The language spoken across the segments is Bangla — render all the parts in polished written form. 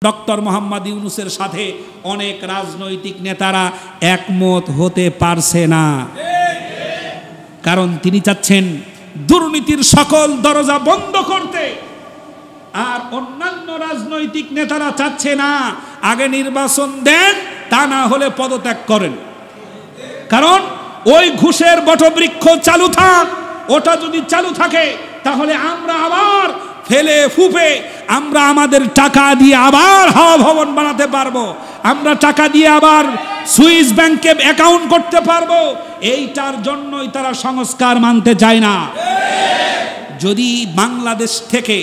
ডক্টর মোহাম্মদ ইউনূসের সাথে অনেক রাজনৈতিক নেতারা একমত হতে পারছে না, কারণ তিনি চাচ্ছেন দুর্নীতির সকল দরজা বন্ধ করতে, আর অন্যান্য রাজনৈতিক নেতারা চাচ্ছে না আগে নির্বাচন দেন, তা না হলে পদত্যাগ করেন। কারণ ওই ঘুষের বটবৃক্ষ চালু থাক, ওটা যদি চালু থাকে তাহলে আমরা আবার ফেলে ফুপে আমরা আমাদের টাকা দিয়ে আবার হাওয়া ভবন বানাতে পারবো, আমরা টাকা দিয়ে আবার সুইস ব্যাংকে অ্যাকাউন্ট করতে পারবো। এইটার জন্যই তারা সংস্কার মানতে চায় না। যদি বাংলাদেশ থেকে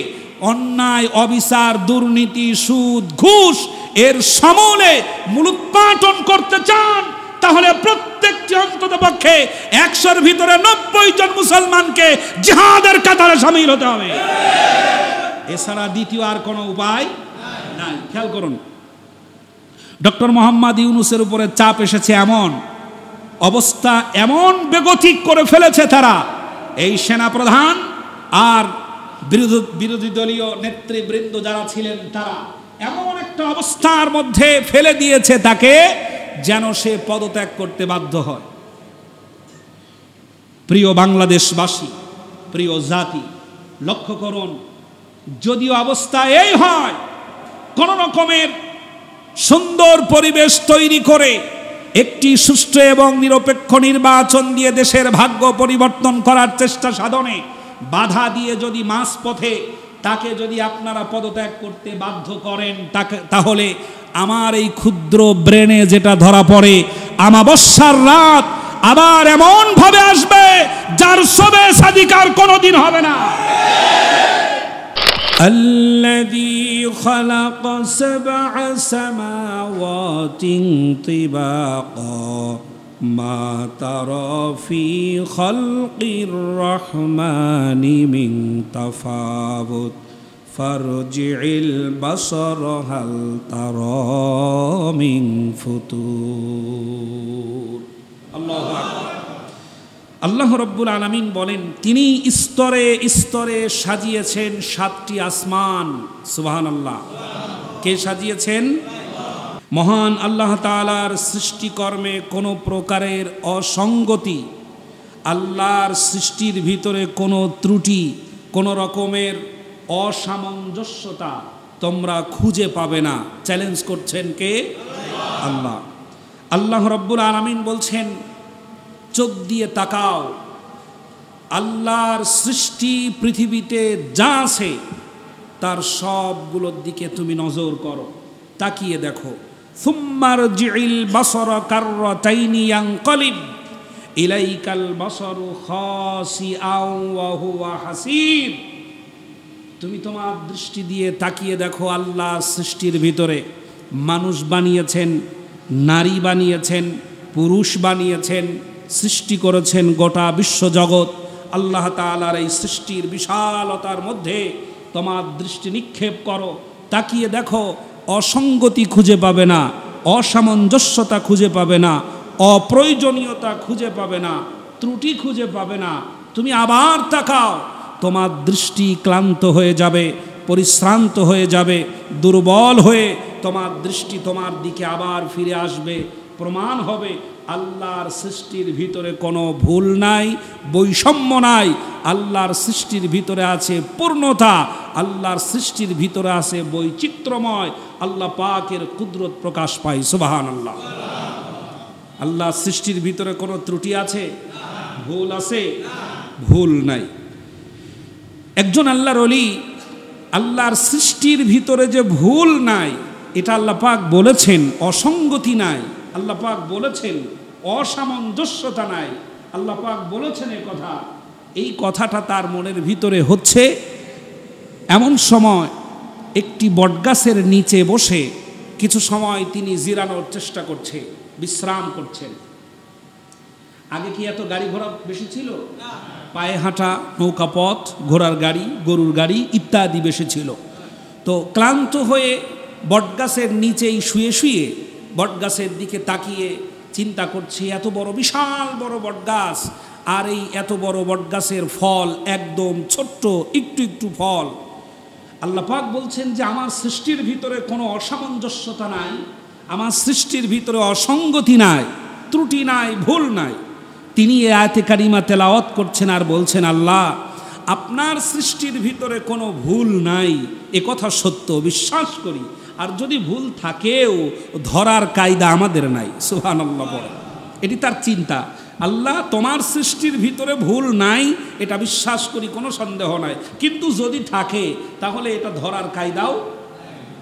অন্যায়, অবিচার, দুর্নীতি, সুদ, ঘুষ এর সমূলে মূলোৎপাটন করতে চান, তাহলে প্রত্যেকটি অন্ততপক্ষে 100-র ভিতরে 90 জন মুসলমানকে জিহাদের কাতারে শামিল হতে হবে। এছাড়া দ্বিতীয় আর কোনো উপায় নাই। খেয়াল করুন, ডক্টর মোহাম্মদ ইউনূসের উপরে চাপ এসেছে, এমন অবস্থা, এমন বেগতিক করে ফেলেছে তারা, এই সেনাপ্রধান আর বিরোধী দলীয় নেতৃবৃন্দ যারা ছিলেন তারা এমন একটা অবস্থার মধ্যে ফেলে দিয়েছে তাকে যেন সে পদত্যাগ করতে বাধ্য হয়। প্রিয় বাংলাদেশবাসী, প্রিয় জাতি, লক্ষ্য করুন, যদিও অবস্থা এই হয়, কোন রকমের সুন্দর পরিবেশ তৈরি করে একটি সুষ্ঠু এবং নিরপেক্ষ নির্বাচন দিয়ে দেশের ভাগ্য পরিবর্তন করার চেষ্টা সাধনে বাধা দিয়ে যদি মাঝপথে তাকে যদি আপনারা পদত্যাগ করতে বাধ্য করেন, তাহলে আমার এই ক্ষুদ্র ব্রেনে যেটা ধরা পড়ে, আমাবস্যার রাত আবার এমন ভাবে আসবে যার সবে সাদিকার কোনোদিন হবে না। الذي خلق 7 سماوات طباقا ما ترى في خلق الرحمن من تفاوت فارجع البصر هل ترى من فطور। আল্লাহু আকবার। আল্লাহ রাব্বুল আলামিন বলেন, তিনি স্তরে স্তরে সাজিয়েছেন 7টি আসমান। সুবহানাল্লাহ। কে সাজিয়েছেন? মহান আল্লাহ তাআলার সৃষ্টিকর্মে কোনো প্রকারের অসঙ্গতি, আল্লাহর সৃষ্টির ভিতরে কোনো ত্রুটি, কোনো রকমের অসামঞ্জস্যতা তোমরা খুঁজে পাবে না। চ্যালেঞ্জ করছেন কে? আল্লাহ। আল্লাহ রাব্বুল আলামিন বলছেন, চোখ দিয়ে তাকাও, আল্লাহর সৃষ্টি পৃথিবীতে যা আছে তার সবগুলোর দিকে তুমি নজর করো, তাকিয়ে দেখো। সুম্মারজিল বাসরা কাররাতাইনি ইয়ানকালিব ইলাইকাল বাসরু খাসিআন ওয়া হুয়া হাসিব। তুমি তোমার দৃষ্টি দিয়ে তাকিয়ে দেখো, আল্লাহ সৃষ্টির ভিতরে মানুষ বানিয়েছেন, নারী বানিয়েছেন, পুরুষ বানিয়েছেন, সৃষ্টি করেছেন গোটা বিশ্বজগৎ। আল্লাহ তাআলার এই সৃষ্টির বিশালতার মধ্যে তোমার দৃষ্টি নিক্ষেপ করো, তাকিয়ে দেখো, অসঙ্গতি খুঁজে পাবে না, অসামঞ্জস্যতা খুঁজে পাবে না, অপ্রয়োজনীয়তা খুঁজে পাবে না, ত্রুটি খুঁজে পাবে না। তুমি আবার তাকাও, তোমার দৃষ্টি ক্লান্ত হয়ে যাবে, পরিশ্রান্ত হয়ে যাবে, দুর্বল হয়ে তোমার দৃষ্টি তোমার দিকে আবার ফিরে আসবে। প্রমাণ হবে আল্লাহর সৃষ্টির ভিতরে কোনো ভুল নাই, বৈষম্য নাই। আল্লাহর সৃষ্টির ভিতরে আছে পূর্ণতা, আল্লাহর সৃষ্টির ভিতরে আছে বৈচিত্র্যময়। আল্লাহ পাকের কুদরত প্রকাশ পায়। সুবহানাল্লাহ। আল্লাহর সৃষ্টির ভিতরে কোনো ত্রুটি আছে? ভুল আছে? ভুল নাই। একজন আল্লাহর ওলি আল্লাহর সৃষ্টির ভিতরে যে ভুল নাই, এটা আল্লাহ পাক বলেছেন, অসঙ্গতি নাই, আল্লাহ পাক বলেছেন অসামঞ্জস্যতা নাই, আল্লাহ পাক বলেছেন এই কথাটা তার মনের ভিতরে হচ্ছে। এমন সময় একটি বটগাছের নিচে বসে কিছু সময় তিনি জিরানোর চেষ্টা করছে, বিশ্রাম করছেন। আগে কি এত গাড়ি ঘোড়া বেশি ছিল? পায়ে হাঁটা, নৌকা পথ, ঘোড়ার গাড়ি, গরুর গাড়ি ইত্যাদি বেশি ছিল। তো ক্লান্ত হয়ে বটগাছের নিচেই শুয়ে শুয়ে বটগাছের দিকে তাকিয়ে চিন্তা করছে, এত বড় বিশাল বড় বটগাছ, আর এই এত বড় বটগাছের ফল একদম ছোট্ট একটু একটু ফল। আল্লাহ পাক বলছেন যে আমার সৃষ্টির ভিতরে কোনো অসামঞ্জস্যতা নাই, আমার সৃষ্টির ভিতরে অসঙ্গতি নাই, ত্রুটি নাই, ভুল নাই। তিনি এই আয়াতে কারিমা তেলাওয়াত করছেন আর বলছেন, আল্লাহ আপনার সৃষ্টির ভিতরে কোনো ভুল নাই, এ কথা সত্য, বিশ্বাস করি। আর যদি ভুল থাকেও ধরার কায়দা আমাদের নাই। সুবহানাল্লাহ বলে, এটি তার চিন্তা। আল্লাহ তোমার সৃষ্টির ভিতরে ভুল নাই, এটা বিশ্বাস করি, কোনো সন্দেহ নাই, কিন্তু যদি থাকে তাহলে এটা ধরার কায়দাও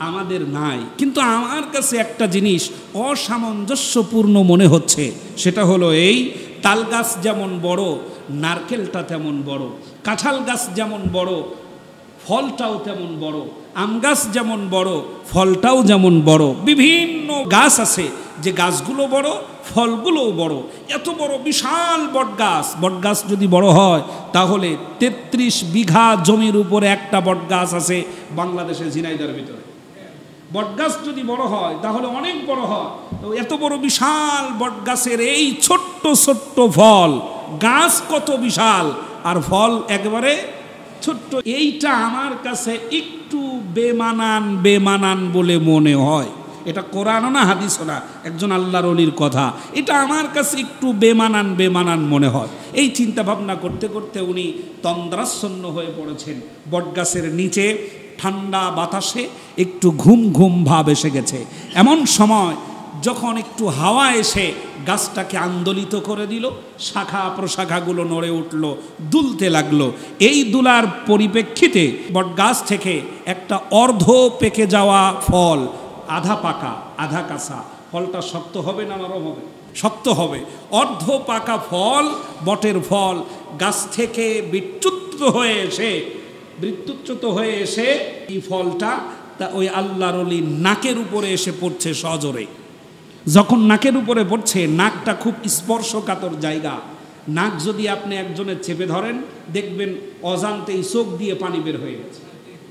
আমাদের নাই। কিন্তু আমার কাছে একটা জিনিস অসামঞ্জস্যপূর্ণ মনে হচ্ছে, সেটা হলো এই, তাল গাছ যেমন বড়, নারকেলটা তেমন বড়, কাঁঠাল গাছ যেমন বড়, ফলটাও তেমন বড়, আম গাছ যেমন বড়, ফলটাও যেমন বড়। বিভিন্ন গাছ আছে যে গাছগুলো বড়, ফলগুলোও বড়। এত বড় বিশাল বটগাছ যদি বড় হয় তাহলে 33 বিঘা জমির উপরে একটা বটগাছ আছে বাংলাদেশের ঝিনাইদহের ভিতরে। বটগাছ যদি বড় হয় তাহলে অনেক বড় হয়। তো এত বড় বিশাল বটগাছের এই ছোট্ট ছোট্ট ফল, গাছ কত বিশাল আর ফল একেবারে ছোট্ট। এইটা আমার কাছে একটু বেমানান বলে মনে হয়। এটা কোরআনও না, হাদিসও না, একজন আল্লাহর ওলির কথা। এটা আমার কাছে একটু বেমানান মনে হয়। এই চিন্তা ভাবনা করতে করতে উনি তন্দ্রাচ্ছন্ন হয়ে পড়েছেন। বটগাছের নিচে ঠান্ডা বাতাসে একটু ঘুম ভাব এসে গেছে। এমন সময় যখন একটু হাওয়া এসে গাছটাকে আন্দোলিত করে দিল, শাখা প্রশাখাগুলো নড়ে উঠল, দুলতে লাগলো। এই দুলার পরিপ্রেক্ষিতে বটগাছ থেকে একটা অর্ধ পেকে যাওয়া ফল, আধা পাকা আধা কাঁচা, ফলটা শক্ত হবে না নরম হবে? শক্ত হবে। অর্ধ পাকা ফল, বটের ফল, গাছ থেকে বিচ্যুত হয়ে এসে এই ফলটা ওই আল্লাহর ওলির নাকের উপরে এসে পড়ছে সজোরে। যখন নাকের উপরে পড়ছে, নাকটা খুব স্পর্শকাতর জায়গা। নাক যদি আপনি একজনের চেপে ধরেন দেখবেন অজান্তেই চোখ দিয়ে পানি বের হয়ে গেছে।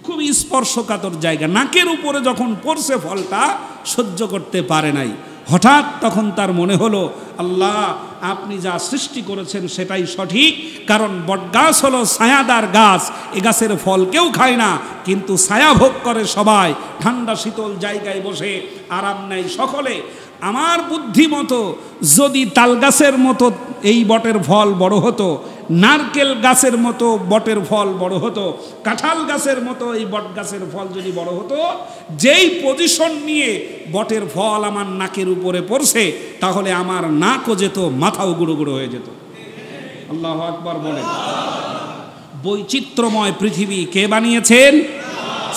খুব স্পর্শকাতর জায়গা। নাকের উপরে যখন পড়ছে ফলটা সহ্য করতে পারে নাই। হঠাৎ তখন তার মনে হলো, আল্লাহ আপনি যা সৃষ্টি করেছেন সেটাই সঠিক। কারণ বটগাছ হলো ছায়াদার গাছ, এ গাছের ফল কেউ খায় না, কিন্তু ছায়া ভোগ করে সবাই। ঠান্ডা শীতল জায়গায় বসে আরাম নেয় সকলে। আমার বুদ্ধি মতো যদি তাল গাছের মতো এই বটের ফল বড় হতো, নারকেল গাছের মতো বটের ফল বড় হতো, কাঁঠাল গাছের মতো এই বট গাছের ফল যদি বড় হতো, যেই পজিশন নিয়ে বটের ফল আমার নাকের উপরে পড়ছে, তাহলে আমার নাকও যেত, মাথাও গুঁড়ো গুঁড়ো হয়ে যেত। আল্লাহু আকবার বলেন। বৈচিত্র্যময় পৃথিবী কে বানিয়েছেন?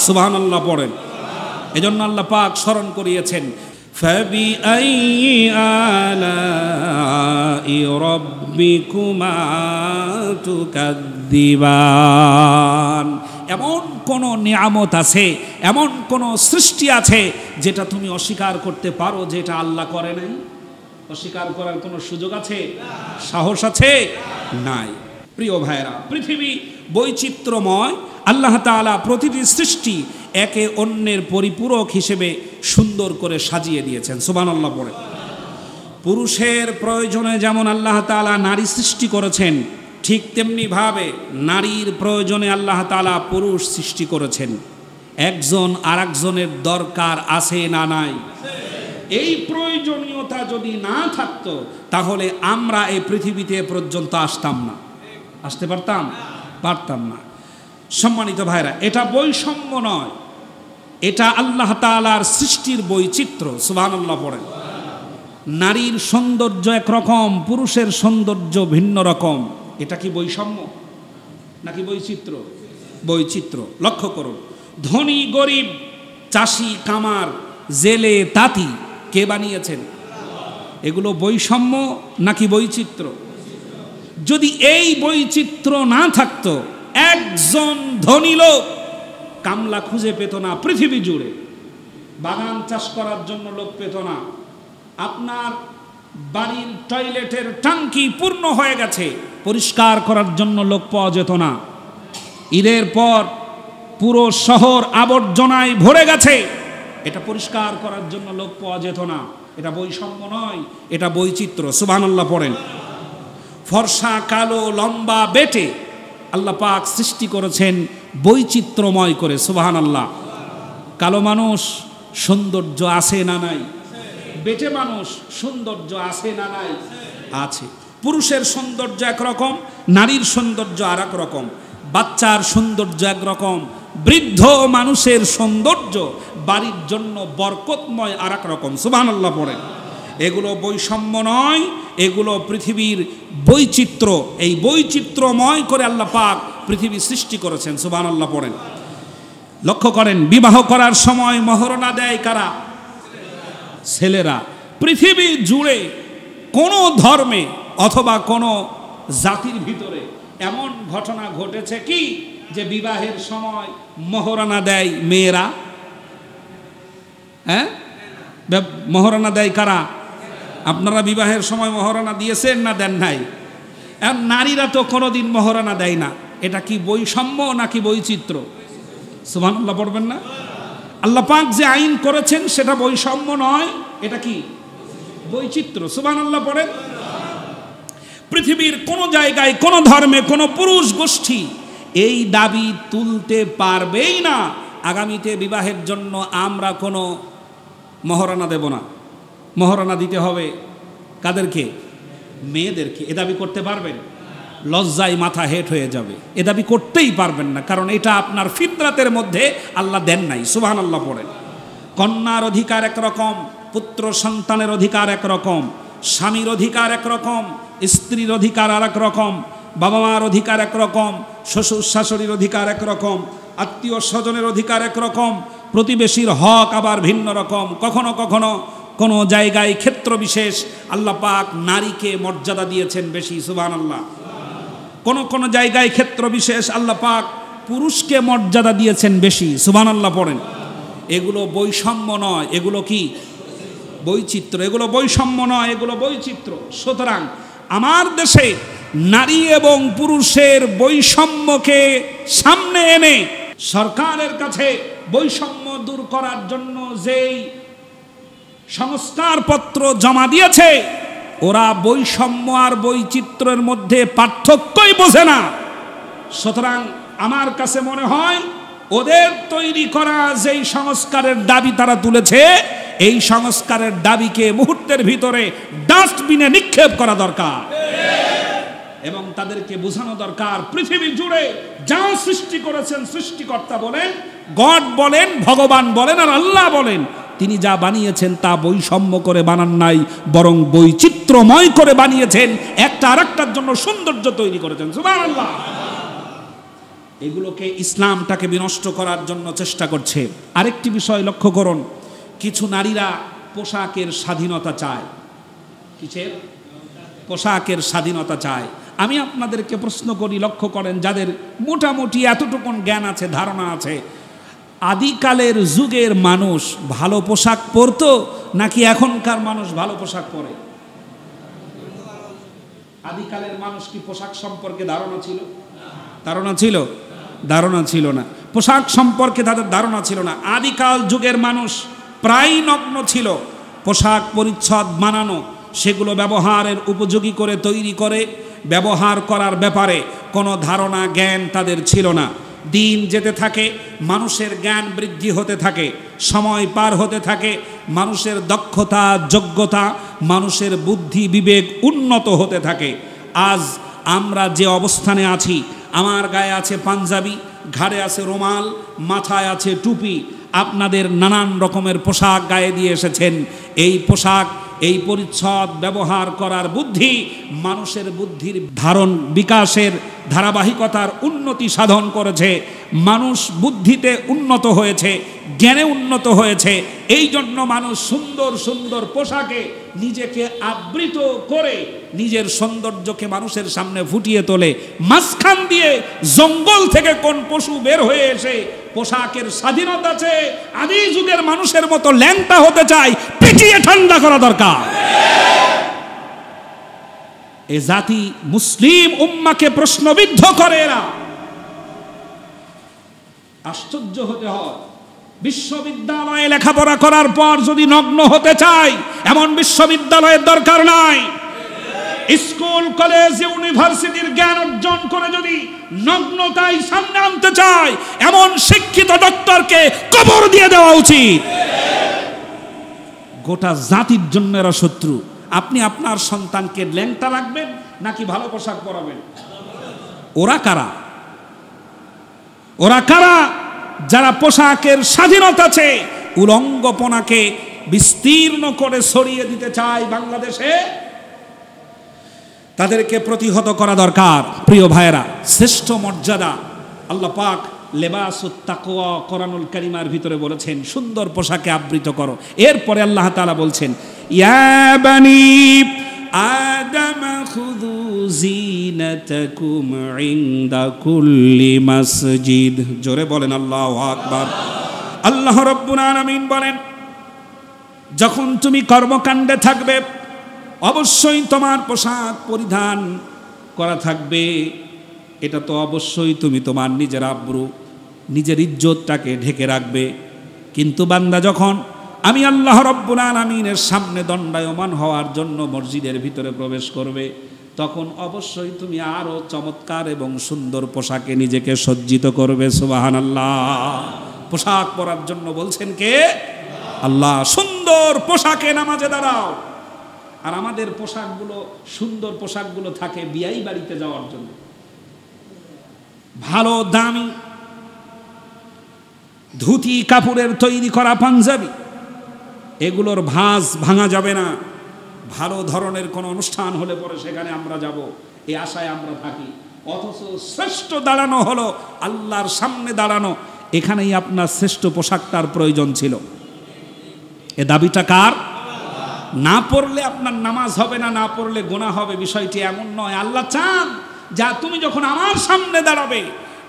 সুবহানাল্লাহ পড়েন। এজন্য আল্লাহ পাক স্মরণ করিয়েছেন, فَبِأَيِّ آلَاءِ رَبِّكُمَا تُكَذِّبَانِ। এমন কোন নিয়ামত আছে, এমন কোন সৃষ্টি আছে যেটা তুমি অস্বীকার করতে পারো, যেটা আল্লাহ করে নাই? অস্বীকার করার কোনো সুযোগ আছে? সাহস আছে? নাই। প্রিয় ভাইরা, পৃথিবী বৈচিত্র্যময়। আল্লাহ তাআলা প্রতিটি সৃষ্টি একে অন্যের পরিপূরক হিসেবে সুন্দর করে সাজিয়ে দিয়েছেন। সুবহানাল্লাহ পড়ে। পুরুষের প্রয়োজনে যেমন আল্লাহ তাআলা নারী সৃষ্টি করেছেন, ঠিক তেমনি ভাবে নারীর প্রয়োজনে আল্লাহ তাআলা পুরুষ সৃষ্টি করেছেন। একজন আরেকজনের দরকার আছে না নাই? এই প্রয়োজনীয়তা যদি না থাকতো তাহলে আমরা এই পৃথিবীতে পর্যন্ত আসতাম না। আসতে পারতাম না। সম্মানিত ভাইরা, এটা বৈষম্য নয়, এটা আল্লাহ তাআলার সৃষ্টির বৈচিত্র্য। সুবহানাল্লাহ পড়েন। নারীর সৌন্দর্য একরকম, পুরুষের সৌন্দর্য ভিন্ন রকম। এটা কি বৈষম্য নাকি বৈচিত্র্য? বৈচিত্র্য। লক্ষ্য করুন, ধনী গরিব, চাষি কামার, জেলে তাঁতি কে বানিয়েছেন? এগুলো বৈষম্য নাকি বৈচিত্র্য? যদি এই বৈচিত্র্য না থাকতো, একজন ধনী লোক কামলা খুঁজে পেত না পৃথিবী জুড়ে, বাগান চাষ করার জন্য লোক পেত না, আপনার বাড়ির টয়লেটের ট্যাঙ্কি পূর্ণ হয়ে গেছে, পরিষ্কার করার জন্য লোক পাওয়া যেত না, ঈদের পর পুরো শহর আবর্জনায় ভরে গেছে, এটা পরিষ্কার করার জন্য লোক পাওয়া যেত না। এটা বৈষম্য নয়, এটা বৈচিত্র্য। সুবহানাল্লাহ পড়েন। ফর্সা কালো লম্বা বেটে আল্লাহ পাক সৃষ্টি করেছেন বৈচিত্র্যময় করে। সুবহানাল্লাহ। কালো মানুষ সৌন্দর্য আছে না নাই? বেটে মানুষ সৌন্দর্য আছে না নাই? আছে। পুরুষের সৌন্দর্য একরকম, নারীর সৌন্দর্য আর এক রকম, বাচ্চার সৌন্দর্য একরকম, বৃদ্ধ মানুষের সৌন্দর্য বাড়ির জন্য বরকতময় আর এক রকম। সুবহানাল্লাহ পড়েন। এগুলো বৈষম্য নয়, এগুলো পৃথিবীর বৈচিত্র্য। এই বৈচিত্র্যময় করে আল্লাহ পাক পৃথিবী সৃষ্টি করেছেন। সুবহানাল্লাহ পড়েন। লক্ষ্য করেন, বিবাহ করার সময় মহরনা দেয় কারা? ছেলেরা। পৃথিবী জুড়ে কোনো ধর্মে অথবা কোনো জাতির ভিতরে এমন ঘটনা ঘটেছে কি যে বিবাহের সময় মহরনা দেয় মেয়েরা? হ্যাঁ, মহরনা দেয় কারা? আপনারা বিবাহের সময় মহরনা দিয়েছেন না দেন নাই? আর নারীরা তো কোনোদিন মহরনা দেয় না। এটা কি বৈষম্য নাকি বৈচিত্র্য? সুবহানাল্লাহ পড়বেন না? আল্লাহ পাক যে আইন করেছেন সেটা বৈষম্য নয়, এটা কি বৈচিত্র্য। সুবহানাল্লাহ পড়েন। পৃথিবীর কোন জায়গায়, কোন ধর্মে, কোন পুরুষ গোষ্ঠী এই দাবি তুলতে পারবেই না আগামীতে বিবাহের জন্য আমরা কোনো মহরনা দেব না। মহরনা দিতে হবে কাদেরকে? মেয়েদেরকে। এ দাবি করতে পারবেন? লজ্জায় মাথা হেট হয়ে যাবে। এ দাবি করতেই পারবেন না, কারণ এটা আপনার ফিতরাতের মধ্যে আল্লাহ দেন নাই। সুবহানাল্লাহ পড়েন। কন্যার অধিকার একরকম, পুত্র সন্তানের অধিকার একরকম, স্বামীর অধিকার একরকম, স্ত্রীর অধিকার আর এক রকম, বাবা মার অধিকার একরকম, শ্বশুর শাশুড়ির অধিকার একরকম, আত্মীয় স্বজনের অধিকার একরকম, প্রতিবেশীর হক আবার ভিন্ন রকম। কখনো কখনো কোনো জায়গায় ক্ষেত্র বিশেষ আল্লাহ পাক নারীকে মর্যাদা দিয়েছেন বেশি। সুবহানাল্লাহ। কোন কোন জায়গায় ক্ষেত্র বিশেষ আল্লাহ পাক পুরুষকে মর্যাদা দিয়েছেন বেশি। সুবহানাল্লাহ পড়েন। এগুলো বৈষম্য নয়, এগুলো কি বৈচিত্র্য। এগুলো বৈষম্য নয়, এগুলো বৈচিত্র্য। সুতরাং আমার দেশে নারী এবং পুরুষের বৈষম্যকে সামনে এনে সরকারের কাছে বৈষম্য দূর করার জন্য যেই সংস্কারপত্র জমা দিয়েছে, ওরা বৈষম্য আর বৈচিত্র্যের মধ্যে পার্থক্যই বোঝে না। সুতরাং আমার কাছে মনে হয় ওদের তৈরি করা যেই সংস্কারের দাবি তারা তুলেছে, এই সংস্কারের দাবিকে মুহূর্তের ভিতরে ডাস্টবিনে নিক্ষেপ করা দরকার এবং তাদেরকে বোঝানো দরকার পৃথিবী জুড়ে যা সৃষ্টি করেছেন সৃষ্টিকর্তা বলেন, গড বলেন, ভগবান বলেন আর আল্লাহ বলেন, তিনি যা বানিয়েছেন তা বৈষম্য করে বানান নাই, বরং বৈচিত্র্যময় করে বানিয়েছেন। একটা আরেকটার জন্য সৌন্দর্য তৈরি করেছেন। সুবহানাল্লাহ। এগুলোকে ইসলামটাকে বিনষ্ট করার জন্য চেষ্টা করছে। আরেকটি বিষয় লক্ষ্য করুন, কিছু নারীরা পোশাকের স্বাধীনতা চায়। কিসের? পোশাকের স্বাধীনতা চায়। আমি আপনাদেরকে প্রশ্ন করি, লক্ষ্য করেন, যাদের মোটামুটি এতটুকুন জ্ঞান আছে, ধারণা আছে, আদিকালের যুগের মানুষ ভালো পোশাক পরতো নাকি এখনকার মানুষ ভালো পোশাক পরে? আদিকালের মানুষ কি পোশাক সম্পর্কে ধারণা ছিল? ধারণা ছিল? ধারণা ছিল না। পোশাক সম্পর্কে তাদের ধারণা ছিল না। আদিকাল যুগের মানুষ প্রায় নগ্ন ছিল। পোশাক পরিচ্ছদ বানানো, সেগুলো ব্যবহারের উপযোগী করে তৈরি করে ব্যবহার করার ব্যাপারে কোনো ধারণা জ্ঞান তাদের ছিল না। দিন যেতে থাকে, মানুষের জ্ঞান বৃদ্ধি হতে থাকে, সময় পার হতে থাকে, মানুষের দক্ষতা, যোগ্যতা, মানুষের বুদ্ধি বিবেক উন্নত হতে থাকে। আজ আমরা যে অবস্থানে আছি, আমার গায়ে আছে পাঞ্জাবি, ঘাড়ে আছে রুমাল, মাথায় আছে টুপি, আপনাদের নানান রকমের পোশাক গায়ে দিয়ে এসেছেন। এই পোশাক, এই পরিচ্ছদ ব্যবহার করার বুদ্ধি মানুষের বুদ্ধির ধারণ বিকাশের ধারাবাহিকতার উন্নতি সাধন করেছে। মানুষ বুদ্ধিতে উন্নত হয়েছে, জ্ঞানে উন্নত হয়েছে। এই জন্য মানুষ সুন্দর সুন্দর পোশাকে নিজেকে আবৃত করে নিজের সৌন্দর্যকে মানুষের সামনে ফুটিয়ে তোলে। মাঝখান দিয়ে জঙ্গল থেকে কোন পশু বের হয়ে এসে পোশাকের স্বাধীনতা আছে, আদি যুগের মানুষের মতো ল্যাংটা হতে চায়, পিটিয়ে ঠান্ডা করা দরকার। এ জাতি মুসলিম উম্মাকে প্রশ্নবিদ্ধ করে। এরা আশ্চর্য হতে হয়, বিশ্ববিদ্যালয়ে লেখাপড়া করার পর যদি নগ্ন হতে চায়, এমন বিশ্ববিদ্যালয়ের দরকার নাই। স্কুল কলেজ ইউনিভার্সিটির জ্ঞান অর্জন করে যদি নগ্নতায় সামনে আনতে চায়, এমন শিক্ষিত ডক্টরকে কবর দিয়ে দেওয়া উচিত। গোটা জাতির জন্য এরা শত্রু। আপনি আপনার সন্তানকে ল্যাংটা রাখবেন নাকি ভালো পোশাক পরাবেন? ওরা কারা? ওরা কারা যারা পোশাকের স্বাধীনতা আছে উলঙ্গপনাকে বিস্তীর্ণ করে ছড়িয়ে দিতে চায় বাংলাদেশে? তাদেরকে প্রতিহত করা দরকার। প্রিয় ভাইয়েরা, শ্রেষ্ঠ মর্যাদা আল্লাহ পাক লেবাসুত তাকওয়া কোরআনুল কারীমের ভিতরে বলেছেন, সুন্দর পোশাকে আবৃত করো। এরপরে আল্লাহ তাআলা বলছেন, ইয়া বানি আদম খুযু যিনাতাকুম ইনদা কুল্লি মসজিদ। জোরে বলেন আল্লাহু আকবার। আল্লাহ রাব্বুল আলামিন বলেন, যখন তুমি কর্মকাণ্ডে থাকবে অবশ্যই তোমার পোশাক পরিধান করা থাকবে। এটা তো অবশ্যই তুমি তোমার নিজের আব্রু, নিজের ইজ্জতটাকে ঢেকে রাখবে। কিন্তু বান্দা যখন আমি আল্লাহ রাব্বুল আলামিনের সামনে দণ্ডায়মান হওয়ার জন্য মসজিদের ভিতরে প্রবেশ করবে, তখন অবশ্যই তুমি আরো চমৎকার এবং সুন্দর পোশাকে নিজেকে সজ্জিত করবে। সুবহানাল্লাহ। পোশাক পরার জন্য বলছেন কে? আল্লাহ। সুন্দর পোশাকে নামাজে দাঁড়াও। আর আমাদের পোশাকগুলো, সুন্দর পোশাকগুলো থাকে বিয়াই বাড়িতে যাওয়ার জন্য। ভালো দামি ধুতি কাপড়ের তৈরি করা পাঞ্জাবি, এগুলোর ভাঁজ ভাঙা যাবে না। ভালো ধরনের কোনো অনুষ্ঠান হলে পরে সেখানে আমরা যাব, এই আশায় আমরা থাকি। অথচ শ্রেষ্ঠ দাঁড়ানো হলো আল্লাহর সামনে দাঁড়ানো। এখানেই আপনার শ্রেষ্ঠ পোশাকটার প্রয়োজন ছিল। এ দাবিটা কার? না পড়লে আপনার নামাজ হবে না, না পড়লে গুনাহ হবে, বিষয়টি এমন নয়। আল্লাহ চান যা তুমি যখন আমার সামনে দাঁড়াবে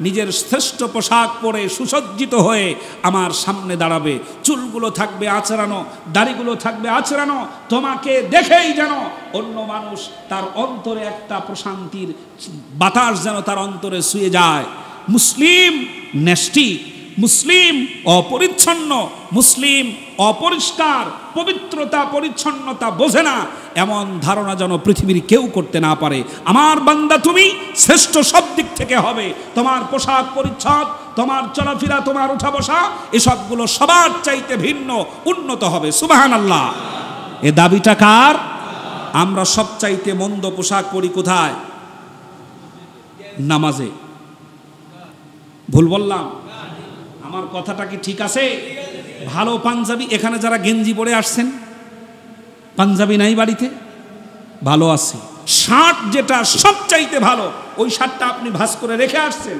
নিজের শ্রেষ্ঠ পোশাক পরে সুসজ্জিত হয়ে আমার সামনে দাঁড়াবে। চুলগুলো থাকবে আঁচড়ানো, দাড়িগুলো থাকবে আঁচড়ানো, তোমাকে দেখেই যেন অন্য মানুষ তার অন্তরে একটা প্রশান্তির বাতাস যেন তার অন্তরে ছুঁয়ে যায়। মুসলিম নেষ্টি, মুসলিম অপরিচ্ছন্ন, মুসলিম অপরিষ্কার, পবিত্রতা পরিচ্ছন্নতা বোঝে না, এমন ধারণা যেন পৃথিবীর কেউ করতে না পারে। আমার বান্দা তুমি শ্রেষ্ঠ সব দিক থেকে হবে। তোমার পোশাক পরিচ্ছদ, তোমার চলাফেরা, তোমার উঠা বসা, এসবগুলো সবার চাইতে ভিন্ন, উন্নত হবে। সুবহানাল্লাহ। এ দাবিটা কার? আমরা সব চাইতে মন্দ পোশাক পরি কোথায়? নামাজে। ভুল বললাম? আমার কথাটা কি ঠিক আছে? ভালো পাঞ্জাবি, এখানে যারা গেঞ্জি পরে আসছেন, পাঞ্জাবি নাই বাড়িতে? ভালো আছে। শার্ট যেটা সবচাইতে ভালো, ওই শার্টটা আপনি ভাঁজ করে রেখে আসছেন।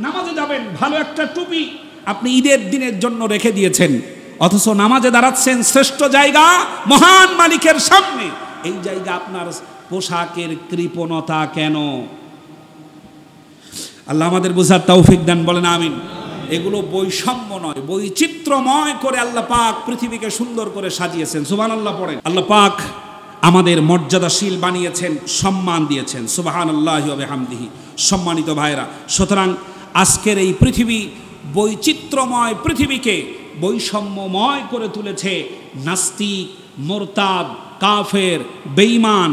নামাজে যাবেন, ভালো একটা টুপি আপনি ঈদের দিনের জন্য রেখে দিয়েছেন, অথচ নামাজে দাঁড়াচ্ছেন শ্রেষ্ঠ জায়গা মহান মালিকের সামনে। এই জায়গা আপনার পোশাকের কৃপণতা কেন? আল্লাহ আমাদের বোঝার তৌফিক দান, বলেন আমিন। এগুলো বৈষম্য নয়, বৈচিত্র্যময় করে আল্লাহ পাক পৃথিবীকে সুন্দর করে সাজিয়েছেন। সুবহানাল্লাহ পড়েন। আল্লাহ পাক আমাদের মর্যাদাশীল বানিয়েছেন, সম্মান দিয়েছেন। সুবহানাল্লাহি ওয়া বিহামদিহি। সম্মানিত ভাইরা, সুতরাং আজকের এই পৃথিবী, বৈচিত্র্যময় পৃথিবীকে বৈষম্যময় করে তুলেছে নাস্তিক, মুরতাদ, কাফের, বেঈমান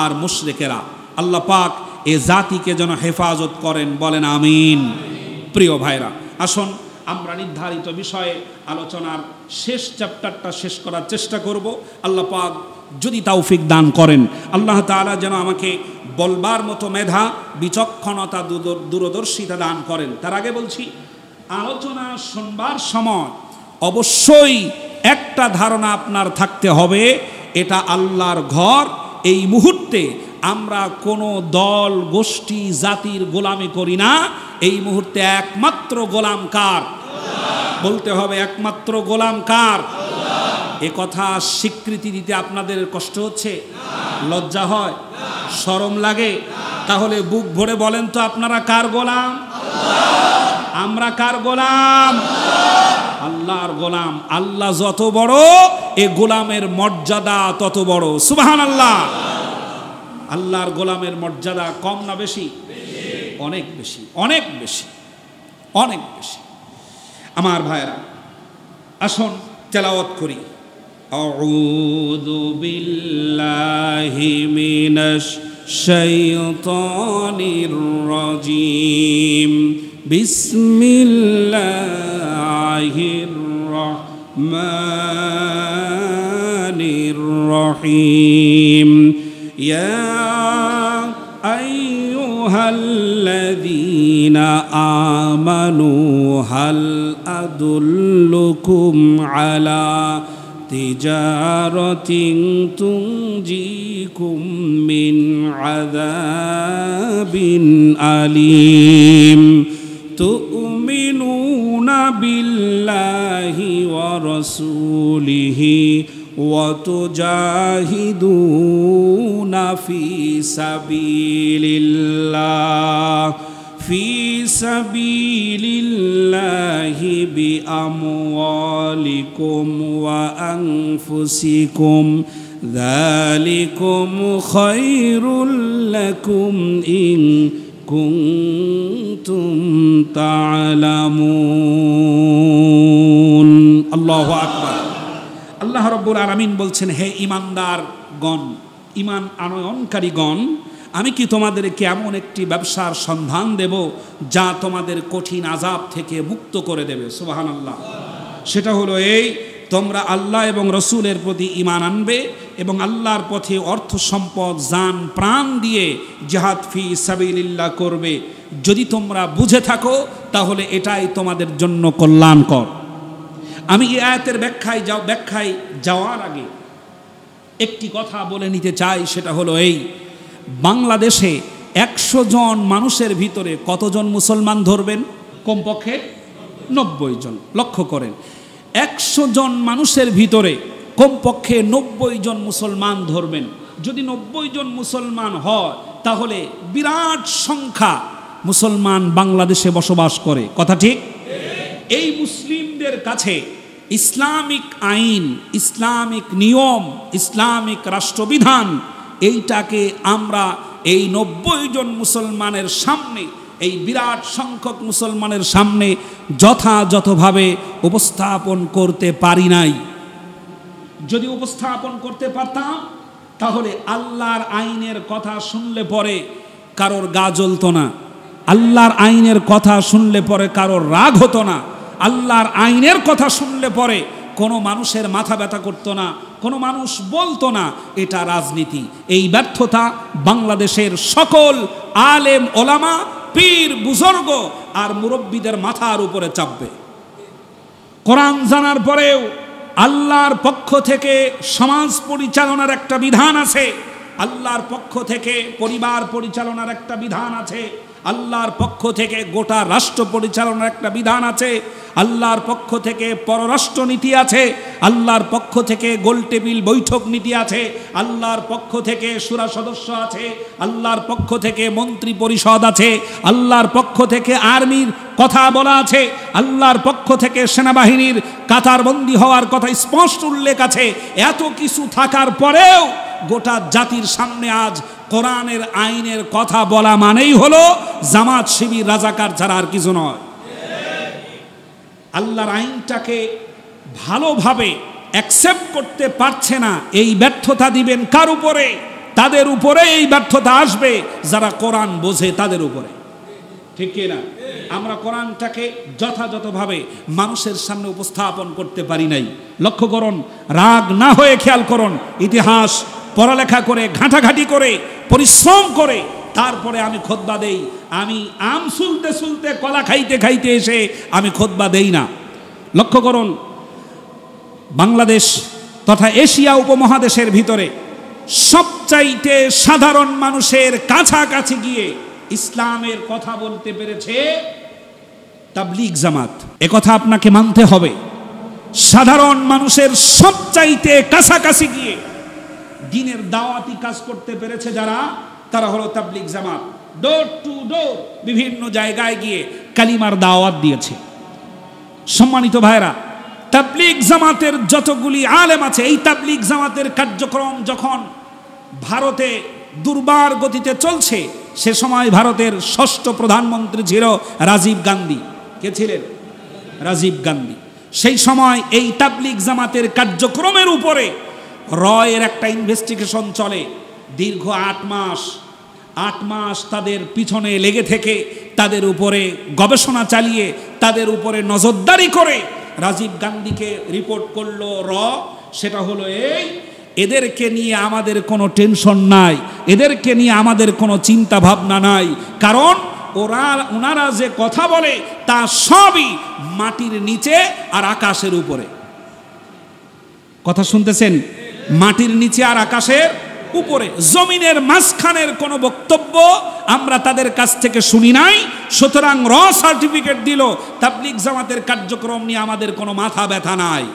আর মুশরিকেরা। আল্লাহ পাক এ জাতিকে যেন হেফাজত করেন, বলেন আমিন। প্রিয় ভাইরা, আসুন আমরা নির্ধারিত বিষয়ে আলোচনার শেষ চ্যাপ্টারটা শেষ করার চেষ্টা করব। আল্লাহ পাক যদি তৌফিক দান করেন, আল্লাহ তাআলা যেন আমাকে বলবার মতো মেধা, বিচক্ষণতা, দূরদর্শিতা দান করেন। তার আগে বলছি, আলোচনা শুনবার সময় অবশ্যই একটা ধারণা আপনার থাকতে হবে, এটা আল্লাহর ঘর। এই মুহূর্তে আমরা কোনো দল, গোষ্ঠী, জাতির গোলামি করি না। এই মুহূর্তে একমাত্র গোলাম কার? বলতে হবে, একমাত্র গোলাম কার? এ কথা স্বীকৃতি দিতে আপনাদের কষ্ট হচ্ছে? লজ্জা হয়? শরম লাগে? তাহলে বুক ভরে বলেন তো, আপনারা কার গোলাম? আমরা কার গোলাম? আল্লাহর গোলাম। আল্লাহ যত বড়, এ গোলামের মর্যাদা তত বড়। সুবহানাল্লাহ। আল্লাহর গোলামের মর্যাদা কম না বেশি? অনেক বেশি, অনেক বেশি, অনেক বেশি। আমার ভাইরা, আসুন তেলাওয়াত করি। আউযু বিল্লাহি মিনাশ শাইতানির রাজিম। বিসমিল্লাহির রহমানির রহিম। ইয়া আইয়ুহাল্লাযীনা আমানু হাল আদুল্লুকুম আলা তিজারাতিন তুনজিকুম মিন আযাবিন আলীম তুমিনুনা বিল্লাহি ওয়া রাসূলিহি ওয়া তুজাহিদুনা ফি সাবিলিল্লাহি বিআমওয়ালিকুম ওয়া আনফুসিকুম যালিকুম খায়রুল লাকুম ইন কুনতুম তা'লামুন। আল্লাহু আকবার। আল্লাহ রাব্বুল আলামিন বলছেন, হে ঈমানদারগণ, ঈমান আনয়নকারীগণ, আমি কি তোমাদেরকে এমন একটি ব্যবসার সন্ধান দেব যা তোমাদের কঠিন আযাব থেকে মুক্ত করে দেবে। সুবহানাল্লাহ। সেটা হলো এই, তোমরা আল্লাহ এবং রসুলের প্রতি ঈমান আনবে এবং আল্লাহর পথে অর্থ সম্পদ জান প্রাণ দিয়ে জিহাদ ফি সাবিলিল্লাহ করবে। যদি তোমরা বুঝে থাকো তাহলে এটাই তোমাদের জন্য কল্যাণকর। আমি এই আয়াতের ব্যাখ্যায় যাওয়ার আগে একটি কথা বলে নিতে চাই, সেটা হলো এই, বাংলাদেশে 100 জন মানুষের ভিতরে কতজন মুসলমান ধরবেন? কমপক্ষে 90 জন। লক্ষ্য করেন, 100 জন মানুষের ভিতরে কমপক্ষে 90 জন মুসলমান ধরবেন। যদি 90 জন মুসলমান হয় তাহলে বিরাট সংখ্যা মুসলমান বাংলাদেশে বসবাস করে। কথা ঠিক? এই মুসলিমদের কাছে ইসলামিক আইন, ইসলামিক নিয়ম, ইসলামিক রাষ্ট্রবিধান, এইটাকে আমরা এই 90 জন মুসলমানের সামনে, এই বিরাট সংখ্যক মুসলমানের সামনে যথাযথভাবে উপস্থাপন করতে পারি নাই। যদি উপস্থাপন করতে পারতাম তাহলে আল্লাহর আইনের কথা শুনলে পরে কারোর গা জ্বলতো না, আল্লাহর আইনের কথা শুনলে পরে কারোর রাগ হতো না, আল্লাহর আইনের কথা শুনলে পরে কোনো মানুষের মাথা ব্যথা করতো না, কোনো মানুষ বলতো না এটা রাজনীতি। এই ব্যর্থতা বাংলাদেশের সকল আলেম ওলামা, পীর বুজুর্গ আর মুরব্বীদের মাথার উপরে চাপবে। কোরআন জানার পরেও আল্লাহর পক্ষ থেকে সমাজ পরিচালনার একটা বিধান আছে, আল্লাহর পক্ষ থেকে পরিবার পরিচালনার একটা বিধান আছে, আল্লাহর পক্ষ থেকে গোটা রাষ্ট্র পরিচালনার একটা বিধান আছে, আল্লাহর পক্ষ থেকে পররাষ্ট্র নীতি আছে, আল্লাহর পক্ষ থেকে গোলটেবিল বৈঠক নীতি আছে, আল্লাহর পক্ষ থেকে শুরা সদস্য আছে, আল্লাহর পক্ষ থেকে মন্ত্রী পরিষদ আছে, আল্লাহর পক্ষ থেকে আর্মির কথা বলা আছে, আল্লাহর পক্ষ থেকে সেনাবাহিনীর কাতারবন্দি হওয়ার কথা স্পষ্ট উল্লেখ আছে। এত কিছু থাকার পরেও গোটা জাতির সামনে আজ কোরআনের আইনের কথা বলা মানেই হলো জামাত শিবির রাজাকার ছাড়া আর কিছু নয়। আল্লাহর আইনটাকে ভালোভাবে অ্যাকসেপ্ট করতে পারছে না, এই ব্যর্থতা দিবেন কার উপরে? তাদের উপরে এই ব্যর্থতা আসবে যারা কোরআন বোঝে, তাদের উপরে। ঠিক কি না? আমরা কোরআনটাকে যথাযথভাবে মানুষের সামনে উপস্থাপন করতে পারি নাই। লক্ষ্য করুন, রাগ না হয়ে খেয়াল করুন, ইতিহাস পড়ালেখা করে, ঘাঁটাঘাঁটি করে, পরিশ্রম করে তারপরে আমি খুতবা দেই। আমি আম সুলতে সুলতে, কলা খাইতে খাইতে এসে আমি খুতবা দেই না। লক্ষ্য করুন, বাংলাদেশ তথা এশিয়া উপমহাদেশের ভিতরে সবচাইতে সাধারণ মানুষের কাছাকাছি গিয়ে ইসলামের কথা বলতে পেরেছে তাবলীগ জামাত। একথা আপনাকে মানতে হবে। সাধারণ মানুষের সবচাইতে কাছাকাছি গিয়ে দ্বীনের দাওয়াতি কাজ করতে পেরেছে যারা, তারা হলো তাবলীগ জামাত। ডোর টু ডোর বিভিন্ন জায়গায় গিয়ে কালিমার দাওয়াত দিয়েছে। সম্মানিত ভাইরা, তাবলীগ জামাতের যতগুলি আলেম আছে, এই তাবলীগ জামাতের কার্যক্রম যখন ভারতে দুর্বার গতিতে চলছে, সে সময় ভারতের ষষ্ঠ প্রধানমন্ত্রী ছিল রাজীব গান্ধী। কে ছিলেন? রাজীব গান্ধী। সেই সময় এই তাবলীগ জামাতের কার্যক্রমের উপরে রয়ের একটা ইনভেস্টিগেশন চলে দীর্ঘ 8 মাস। 8 মাস তাদের পিছনে লেগে থেকে তাদের উপরে গবেষণা চালিয়ে তাদের উপরে নজরদারি করে রাজীব গান্ধীকে রিপোর্ট করলো সেটা হলো এদেরকে নিয়ে আমাদের কোনো টেনশন নাই, এদেরকে নিয়ে আমাদের কোনো চিন্তা ভাবনা নাই, কারণ ওনারা যে কথা বলে তা সবই মাটির নিচে আর আকাশের উপরে। কথা শুনতেছেন? মাটির নিচে আর আকাশের উপরে, জমিনের মাঝখানের কোনো বক্তব্য আমরা তাদের কাছ থেকে শুনি নাই। সুতরাং সার্টিফিকেট দিল, তাবলীগ জামাতের কার্যক্রম নিয়ে আমাদের কোনো মাথা ব্যথা নাই।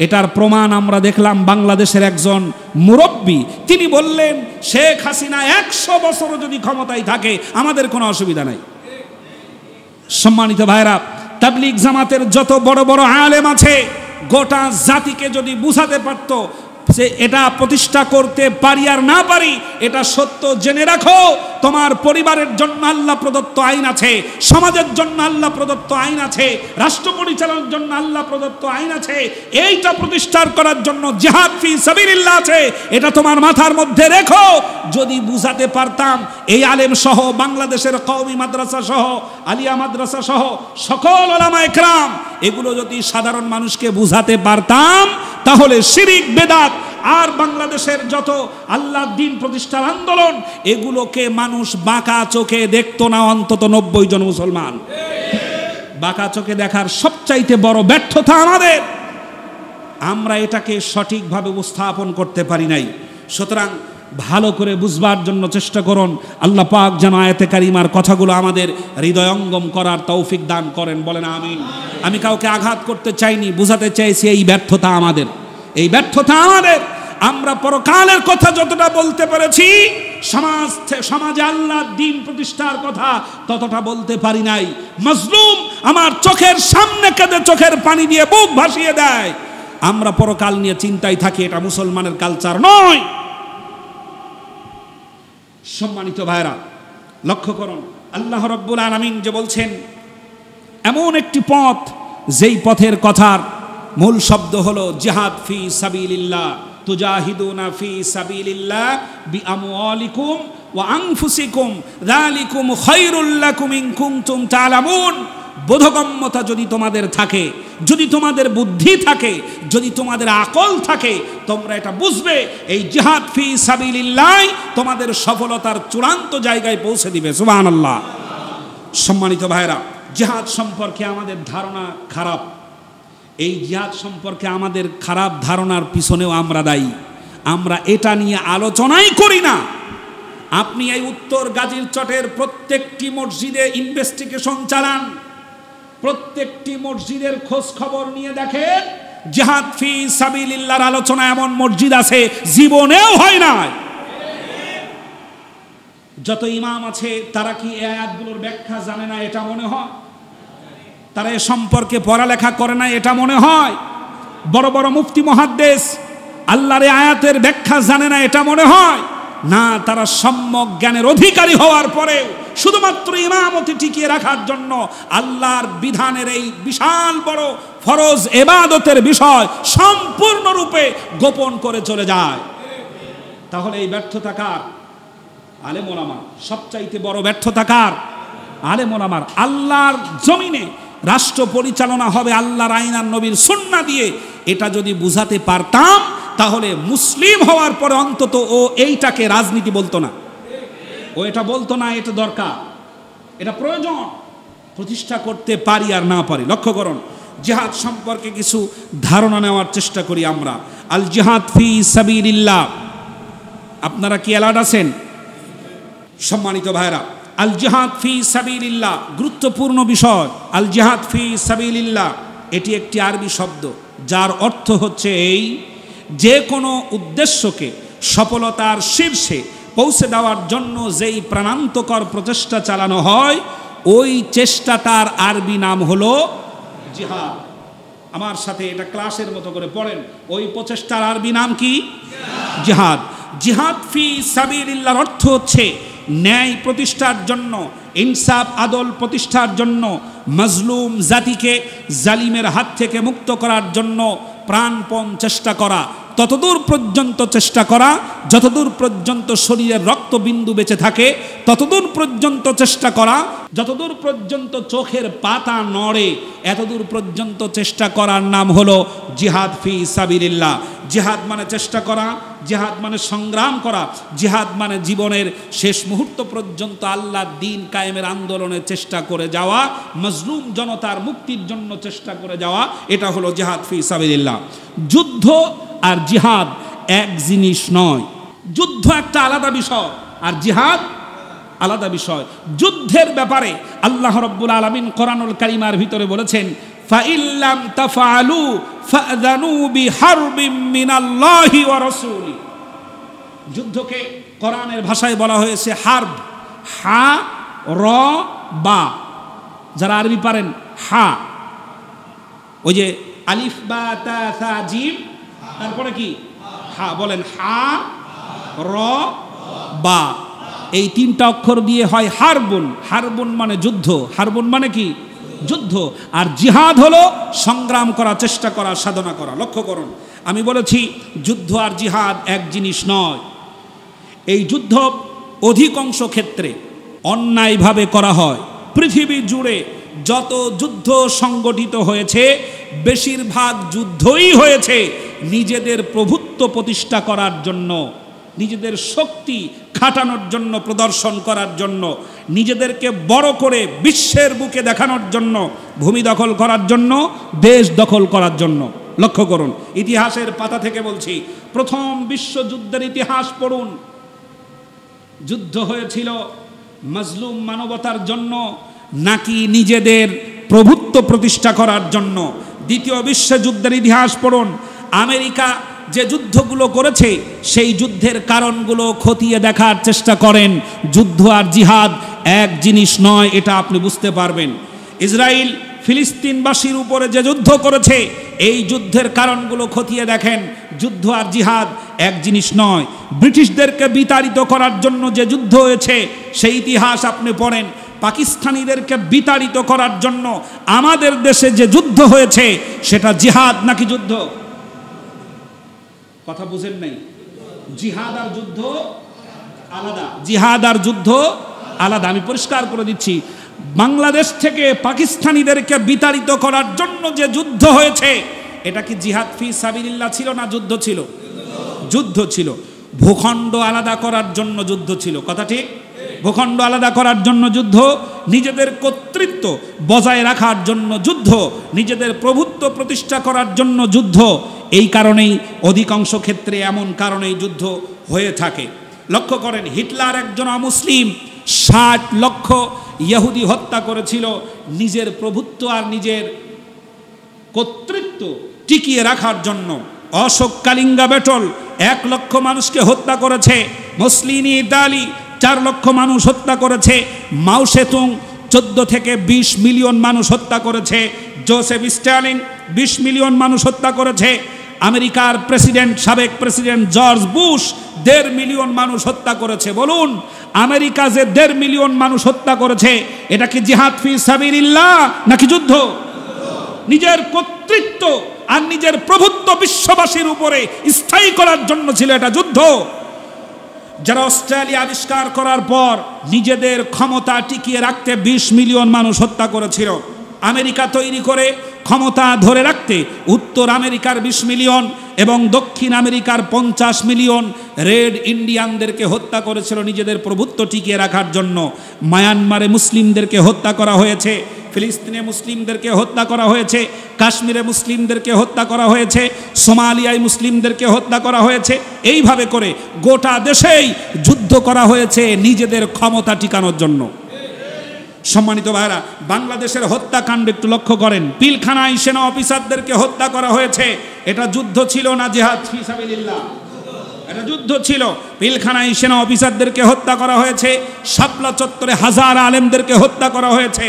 এটার প্রমাণ আমরা দেখলাম বাংলাদেশের একজন মুরব্বী, তিনি বললেন শেখ হাসিনা 100 বছরও যদি ক্ষমতায় থাকে আমাদের কোনো অসুবিধা নাই। সম্মানিত ভাইরা, তাবলীগ জামাতের যত বড় বড় আলেম আছে, গোটা জাতিকে যদি বুঝাতে পারত যে এটা প্রতিষ্ঠা করতে পারি আর না পারি, এটা সত্য জেনে রাখো, তোমার পরিবারের জন্য আল্লাহ প্রদত্ত আইন আছে, সমাজের জন্য আল্লাহ প্রদত্ত আইন আছে, রাষ্ট্র পরিচালনার জন্য আল্লাহ প্রদত্ত আইন আছে, এইটা প্রতিষ্ঠা করার জন্য জিহাদ ফি সাবিলিল্লাহ আছে, এটা তোমার মাথার মধ্যে রেখো। যদি বুঝাতে পারতাম এই আলেম সহ বাংলাদেশের কওমি মাদ্রাসা সহ আলিয়া মাদ্রাসা সহ সকল উলামা ইকরাম এগুলো যদি সাধারণ মানুষকে বুঝাতে পারতাম, তাহলে শিরিক বেদাত আর বাংলাদেশের যত আল্লাহর দ্বীন প্রতিষ্ঠার আন্দোলন এগুলোকে মানুষ বাঁকা চোখে দেখতো না। অন্তত 90 জন মুসলমান। বাঁকা চোখে দেখার সবচাইতে বড় ব্যর্থতা আমাদের, আমরা এটাকে সঠিকভাবে উপস্থাপন করতে পারি নাই। সুতরাং ভালো করে বুঝবার জন্য চেষ্টা করুন। আল্লাহ পাক যেন আয়াতে কারিমার কথাগুলো আমাদের হৃদয়ঙ্গম করার তৌফিক দান করেন, বলেন আমিন। আমি কাউকে আঘাত করতে চাইনি, বুঝাতে চাইছি এই ব্যর্থতা আমাদের, এই ব্যর্থতা আমাদের। আমরা পরকালের কথা যতটা বলতে পেরেছি, সমাজে আল্লাহর দ্বীন প্রতিষ্ঠার কথা ততটা বলতে পারি নাই। মাজলুম আমার চোখের সামনে কেঁদে চোখের পানি দিয়ে বুক ভাসিয়ে দেয়, আমরা পরকাল নিয়ে চিন্তায় থাকি, এটা মুসলমানের কালচার নয়। সম্মানিত ভাইরা, লক্ষ্য করুন আল্লাহ রাব্বুল আলামিন যে বলছেন এমন একটি পথ, যেই পথের কথার মূল শব্দ হলো জিহাদ ফি সাবিলিল্লাহ, তুজাহিদুনা ফি সাবিলিল্লাহ বিআমওয়ালিকুম ওয়া আনফুসিকুম যালিকুম খায়রুল লাকুম ইন কুনতুম তা'লামুন। বোধগম্যতা যদি তোমাদের থাকে, যদি তোমাদের বুদ্ধি থাকে, যদি তোমাদের আকল থাকে, তোমরা এটা বুঝবে এই জিহাদ ফি সাবিলিল্লাহ তোমাদের সফলতার চূড়ান্ত জায়গায় পৌঁছে দিবে। সুবহানাল্লাহ। সম্মানিত ভাইরা, জিহাদ সম্পর্কে আমাদের ধারণা খারাপ। এই জিহাদ সম্পর্কে আমাদের খারাপ ধারণার পিছনেও আমরা দায়ী। আমরা এটা নিয়ে আলোচনাই করি না। আপনি এই উত্তর গাজীর চটের প্রত্যেকটি মসজিদে ইনভেস্টিগেশন চালান, প্রত্যেকটি মসজিদের খোঁজ খবর নিয়ে দেখেন, জিহাদ ফি সাবিলিল্লাহর আলোচনা এমন মসজিদ আছে জীবনেও হয় না। যত ইমাম আছে তারা কি এই আয়াতগুলোর ব্যাখ্যা জানে না এটা মনে হয়? তারা এ সম্পর্কে পড়ালেখা করে না এটা মনে হয়? বড় বড় মুফতি মুহাদ্দিস আল্লাহর এই আয়াতের ব্যাখ্যা জানে না এটা মনে হয়? না, তারা সম্যক জ্ঞানের অধিকারী হওয়ার পরে শুধুমাত্র ইমামতি টিকিয়ে রাখার জন্য আল্লাহর বিধানের এই বিশাল বড় ফরজ ইবাদতের বিষয় সম্পূর্ণরূপে গোপন করে চলে যায়। তাহলে এই ব্যর্থতা কার? আলেম ওলামা। সবচাইতে বড় ব্যর্থতা কার? আলেম ওলামার। আল্লাহর জমিনে রাষ্ট্র পরিচালনা হবে আল্লাহর আইন আর নবীর সুন্নাহ দিয়ে, এটা যদি বুঝাতে পারতাম তাহলে মুসলিম হওয়ার পরে অন্তত ও এইটাকে রাজনীতি বলতো না, ও এটা বলতো না এটা দরকার, এটা প্রয়োজন, প্রতিষ্ঠা করতে পারি আর না পারি। লক্ষ্য করুন, জিহাদ সম্পর্কে কিছু ধারণা নেওয়ার চেষ্টা করি আমরা। আল জিহাদ ফি সাবিলিল্লাহ, আপনারা কি অ্যালার্ট আছেন? সম্মানিত ভাইরা, আল জিহাদ ফি সাবিলিল্লাহ গুরুত্বপূর্ণ বিষয়। আল জিহাদ ফি সাবিলিল্লাহ এটি একটি আরবি শব্দ যার অর্থ হচ্ছে এই, যে কোনো উদ্দেশ্যকে সফলতার শীর্ষে পৌঁছে দেওয়ার জন্য যেই প্রাণান্তকর প্রচেষ্টা চালানো হয় ওই চেষ্টাটার আরবি নাম হলো জিহাদ। আমার সাথে এটা ক্লাসের মতো করে পড়েন, ওই প্রচেষ্টার আরবি নাম কি? জিহাদ। জিহাদ ফি সাবিলিল্লাহর অর্থ হচ্ছে ন্যায় প্রতিষ্ঠার জন্য, ইনসাফ আদল প্রতিষ্ঠার জন্য, মাজলুম জাতিকে জালিমের হাত থেকে মুক্ত করার জন্য প্রাণপণ চেষ্টা করা। ততদূর পর্যন্ত চেষ্টা করা, যতদূর পর্যন্ত শরীরের রক্তবিন্দু বেঁচে থাকে ততদূর পর্যন্ত চেষ্টা করা, যতদূর পর্যন্ত চোখের পাতা নড়ে এতদূর পর্যন্ত চেষ্টা করার নাম হলো জিহাদ ফি সাবিলিল্লাহ। জিহাদ মানে চেষ্টা করা, জিহাদ মানে সংগ্রাম করা, জিহাদ মানে জীবনের শেষ মুহূর্ত পর্যন্ত আল্লাহর দ্বীন কায়েমের আন্দোলনে চেষ্টা করে যাওয়া, মজলুম জনতার মুক্তির জন্য চেষ্টা করে যাওয়া, এটা হলো জিহাদ ফি সাবিলিল্লাহ। যুদ্ধ আর জিহাদ এক জিনিস নয়। যুদ্ধ একটা আলাদা বিষয় আর জিহাদ আলাদা বিষয়। যুদ্ধের ব্যাপারে আল্লাহ রাব্বুল আলামিন কোরআনুল কারীমের ভিতরে বলেছেন, ফাইল্লাম তাফআলু ফাযানু বিহারবিম মিনাল্লাহি ওয়া রাসূলি। যুদ্ধকে কোরআনের ভাষায় বলা হয়েছে হারব, হা র বা। যারা আরবি পারেন হা, ওই যে আলিফ বা তা সা জিম, তারপরে কি হা, বলেন হা র বা। এই তিনটা অক্ষর দিয়ে হয় হারবুন। হারবুন মানে যুদ্ধ, হারবুন মানে কি যুদ্ধ। আর জিহাদ হলো সংগ্রাম করা, চেষ্টা করা, সাধনা করা। লক্ষ্য করুন, আমি বলেছি যুদ্ধ আর জিহাদ এক জিনিস নয়। এই যুদ্ধ অধিকাংশ ক্ষেত্রে অন্যায়ভাবে করা হয়। পৃথিবী জুড়ে যত যুদ্ধ সংগঠিত হয়েছে বেশিরভাগ যুদ্ধই হয়েছে নিজেদের প্রভুত্ব প্রতিষ্ঠা করার জন্য, নিজেদের শক্তি খাটানোর জন্য, প্রদর্শন করার জন্য, নিজেদেরকে বড় করে বিশ্বের বুকে দেখানোর জন্য, ভূমি দখল করার জন্য, দেশ দখল করার জন্য। লক্ষ্য করুন, ইতিহাসের পাতা থেকে বলছি, প্রথম বিশ্বযুদ্ধের ইতিহাস পড়ুন। যুদ্ধ হয়েছিল মজলুম মানবতার জন্য নাকি নিজেদের প্রভুত্ব প্রতিষ্ঠা করার জন্য? দ্বিতীয় বিশ্বযুদ্ধের ইতিহাস পড়ুন। আমেরিকা যে যুদ্ধগুলো করেছে সেই যুদ্ধের কারণগুলো খতিয়ে দেখার চেষ্টা করেন। যুদ্ধ আর জিহাদ এক জিনিস নয়, এটা আপনি বুঝতে পারবেন। ইসরায়েল ফিলিস্তিনবাসীর উপরে যে যুদ্ধ করেছে এই যুদ্ধের কারণগুলো খতিয়ে দেখেন। যুদ্ধ আর জিহাদ এক জিনিস নয়। ব্রিটিশদেরকে বিতাড়িত করার জন্য যে যুদ্ধ হয়েছে সেই ইতিহাস আপনি পড়েন। পাকিস্তানিদেরকে বিতাড়িত করার জন্য আমাদের দেশে যে যুদ্ধ হয়েছে সেটা জিহাদ নাকি যুদ্ধ? কথা বুঝেন নাই? জিহাদ আর যুদ্ধ আলাদা, জিহাদ আর যুদ্ধ আলাদা। আমি পরিষ্কার করে দিচ্ছি, বাংলাদেশ থেকে পাকিস্তানিদেরকে বিতাড়িত করার জন্য যে যুদ্ধ হয়েছে এটা কি জিহাদ ফি সাবিলিল্লাহ ছিল না যুদ্ধ ছিল? যুদ্ধ ছিল। ভূখণ্ড আলাদা করার জন্য যুদ্ধ ছিল, কথা ঠিক? ভূখণ্ড আলাদা করার জন্য যুদ্ধ, নিজেদের কর্তৃত্ব বজায় রাখার জন্য যুদ্ধ, নিজেদের প্রভুত্ব প্রতিষ্ঠা করার জন্য যুদ্ধ। এই কারণেই অধিকাংশ ক্ষেত্রে এমন কারণেই যুদ্ধ হয়ে থাকে। লক্ষ্য করেন, হিটলার একজন অমুসলিম 60 লক্ষ ইহুদি হত্যা করেছিল নিজের প্রভুত্ব আর নিজের কর্তৃত্ব টিকিয়ে রাখার জন্য। অশোক কালিঙ্গা ব্যাটল 1 লক্ষ মানুষকে হত্যা করেছে। মুসলিনি ইতালি 4 লক্ষ মানুষ হত্যা করেছে। মাও সেতুং 14 থেকে 20 মিলিয়ন মানুষ হত্যা করেছে। জোসেফ স্ট্যালিন 20 মিলিয়ন মানুষ হত্যা করেছে। আমেরিকার প্রেসিডেন্ট, সাবেক প্রেসিডেন্ট জর্জ বুশ 1.5 মিলিয়ন মানুষ হত্যা করেছে। বলুন, আমেরিকা যে 1.5 মিলিয়ন মানুষ হত্যা করেছে এটা কি জিহাদ ফি সাবিলিল্লাহ নাকি যুদ্ধ? নিজের কর্তৃত্ব আর নিজের প্রভুত্ব বিশ্ববাসীর উপরে স্থায়ী করার জন্য ছিল এটা যুদ্ধ। যারা অস্ট্রেলিয়া আবিষ্কার করার পর নিজেদের ক্ষমতা টিকিয়ে রাখতে 20 মিলিয়ন মানুষ হত্যা করেছিল। আমেরিকা তৈরি করে ক্ষমতা ধরে রাখতে উত্তর আমেরিকার 20 মিলিয়ন এবং দক্ষিণ আমেরিকার 50 মিলিয়ন রেড ইন্ডিয়ানদেরকে হত্যা করেছিল নিজেদের প্রভুত্ব টিকিয়ে রাখার জন্য। মায়ানমারে মুসলিমদেরকে হত্যা করা হয়েছে, ফিলিস্তিনে মুসলিমদেরকে হত্যা করা হয়েছে, কাশ্মীরে মুসলিমদেরকে হত্যা করা হয়েছে, সোমালিয়ায় মুসলিমদেরকে হত্যা করা হয়েছে। এইভাবে করে গোটা দেশেই যুদ্ধ করা হয়েছে নিজেদের ক্ষমতা টিকানোর জন্য। সম্মানিত ভাইরা, বাংলাদেশের হত্যাকাণ্ড একটু লক্ষ্য করেন। পিলখানায় সেনা অফিসারদেরকে হত্যা করা হয়েছে, এটা যুদ্ধ ছিল না জিহাদ ফি সাবিলিল্লাহ? এটা যুদ্ধ ছিল। পিলখানায় সেনা অফিসারদেরকে হত্যা করা হয়েছে। শাপলা চত্বরে হাজার আলেমদেরকে হত্যা করা হয়েছে।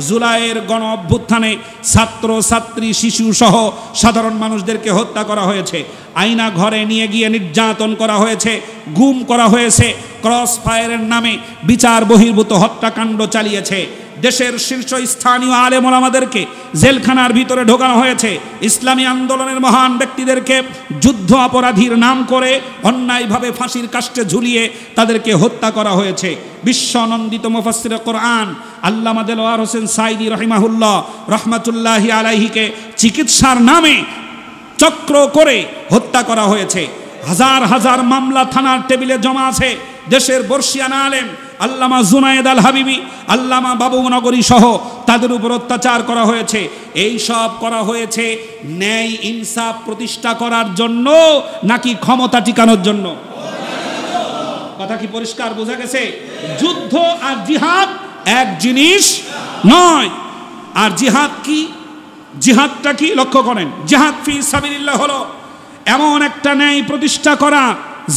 জুলাইয়ের গণ অভ্যুত্থানে ছাত্র ছাত্রী শিশু সহ সাধারণ মানুষদেরকে হত্যা করা হয়েছে। আয়না ঘরে নিয়ে গিয়ে নির্যাতন করা হয়েছে, গুম করা হয়েছে। ক্রস ফায়ারের নামে বিচার বহির্ভূত হত্যাকাণ্ড চালিয়েছে। দেশের শীর্ষস্থানীয় আলেম ওলামাদেরকে জেলখানার ভিতরে ঢোকানো হয়েছে। ইসলামী আন্দোলনের মহান ব্যক্তিদেরকে যুদ্ধ অপরাধীর নাম করে অন্যায়ভাবে ফাঁসির কাষ্ঠে ঝুলিয়ে তাদেরকে হত্যা করা হয়েছে। বিশ্বনন্দিত মুফাসসিরে কোরআন আল্লামা দেলোয়ার হোসেন সাঈদী রহিমাহুল্লাহ রহমাতুল্লাহি আলাইহিকে চিকিৎসার নামে চক্র করে হত্যা করা হয়েছে। হাজার হাজার মামলা থানার টেবিলে জমা আছে। দেশের বর্ষিয়ানা আলেম আল্লামা জুনায়েদ আল হাবিবি, আল্লামা বাবুনগরী সহ তাদের উপর অত্যাচার করা হয়েছে। এই সব করা হয়েছে ন্যায় ইনসাফ প্রতিষ্ঠা করার জন্য নাকি ক্ষমতা টিকানোর জন্য? কথা কি পরিষ্কার বোঝা গেছে? যুদ্ধ আর জিহাদ এক জিনিস নয়। আর জিহাদ কি? জিহাদটা কি লক্ষ্য করেন। জিহাদ ফি সাবিলিল্লাহ হলো এমন একটা ন্যায় প্রতিষ্ঠা করা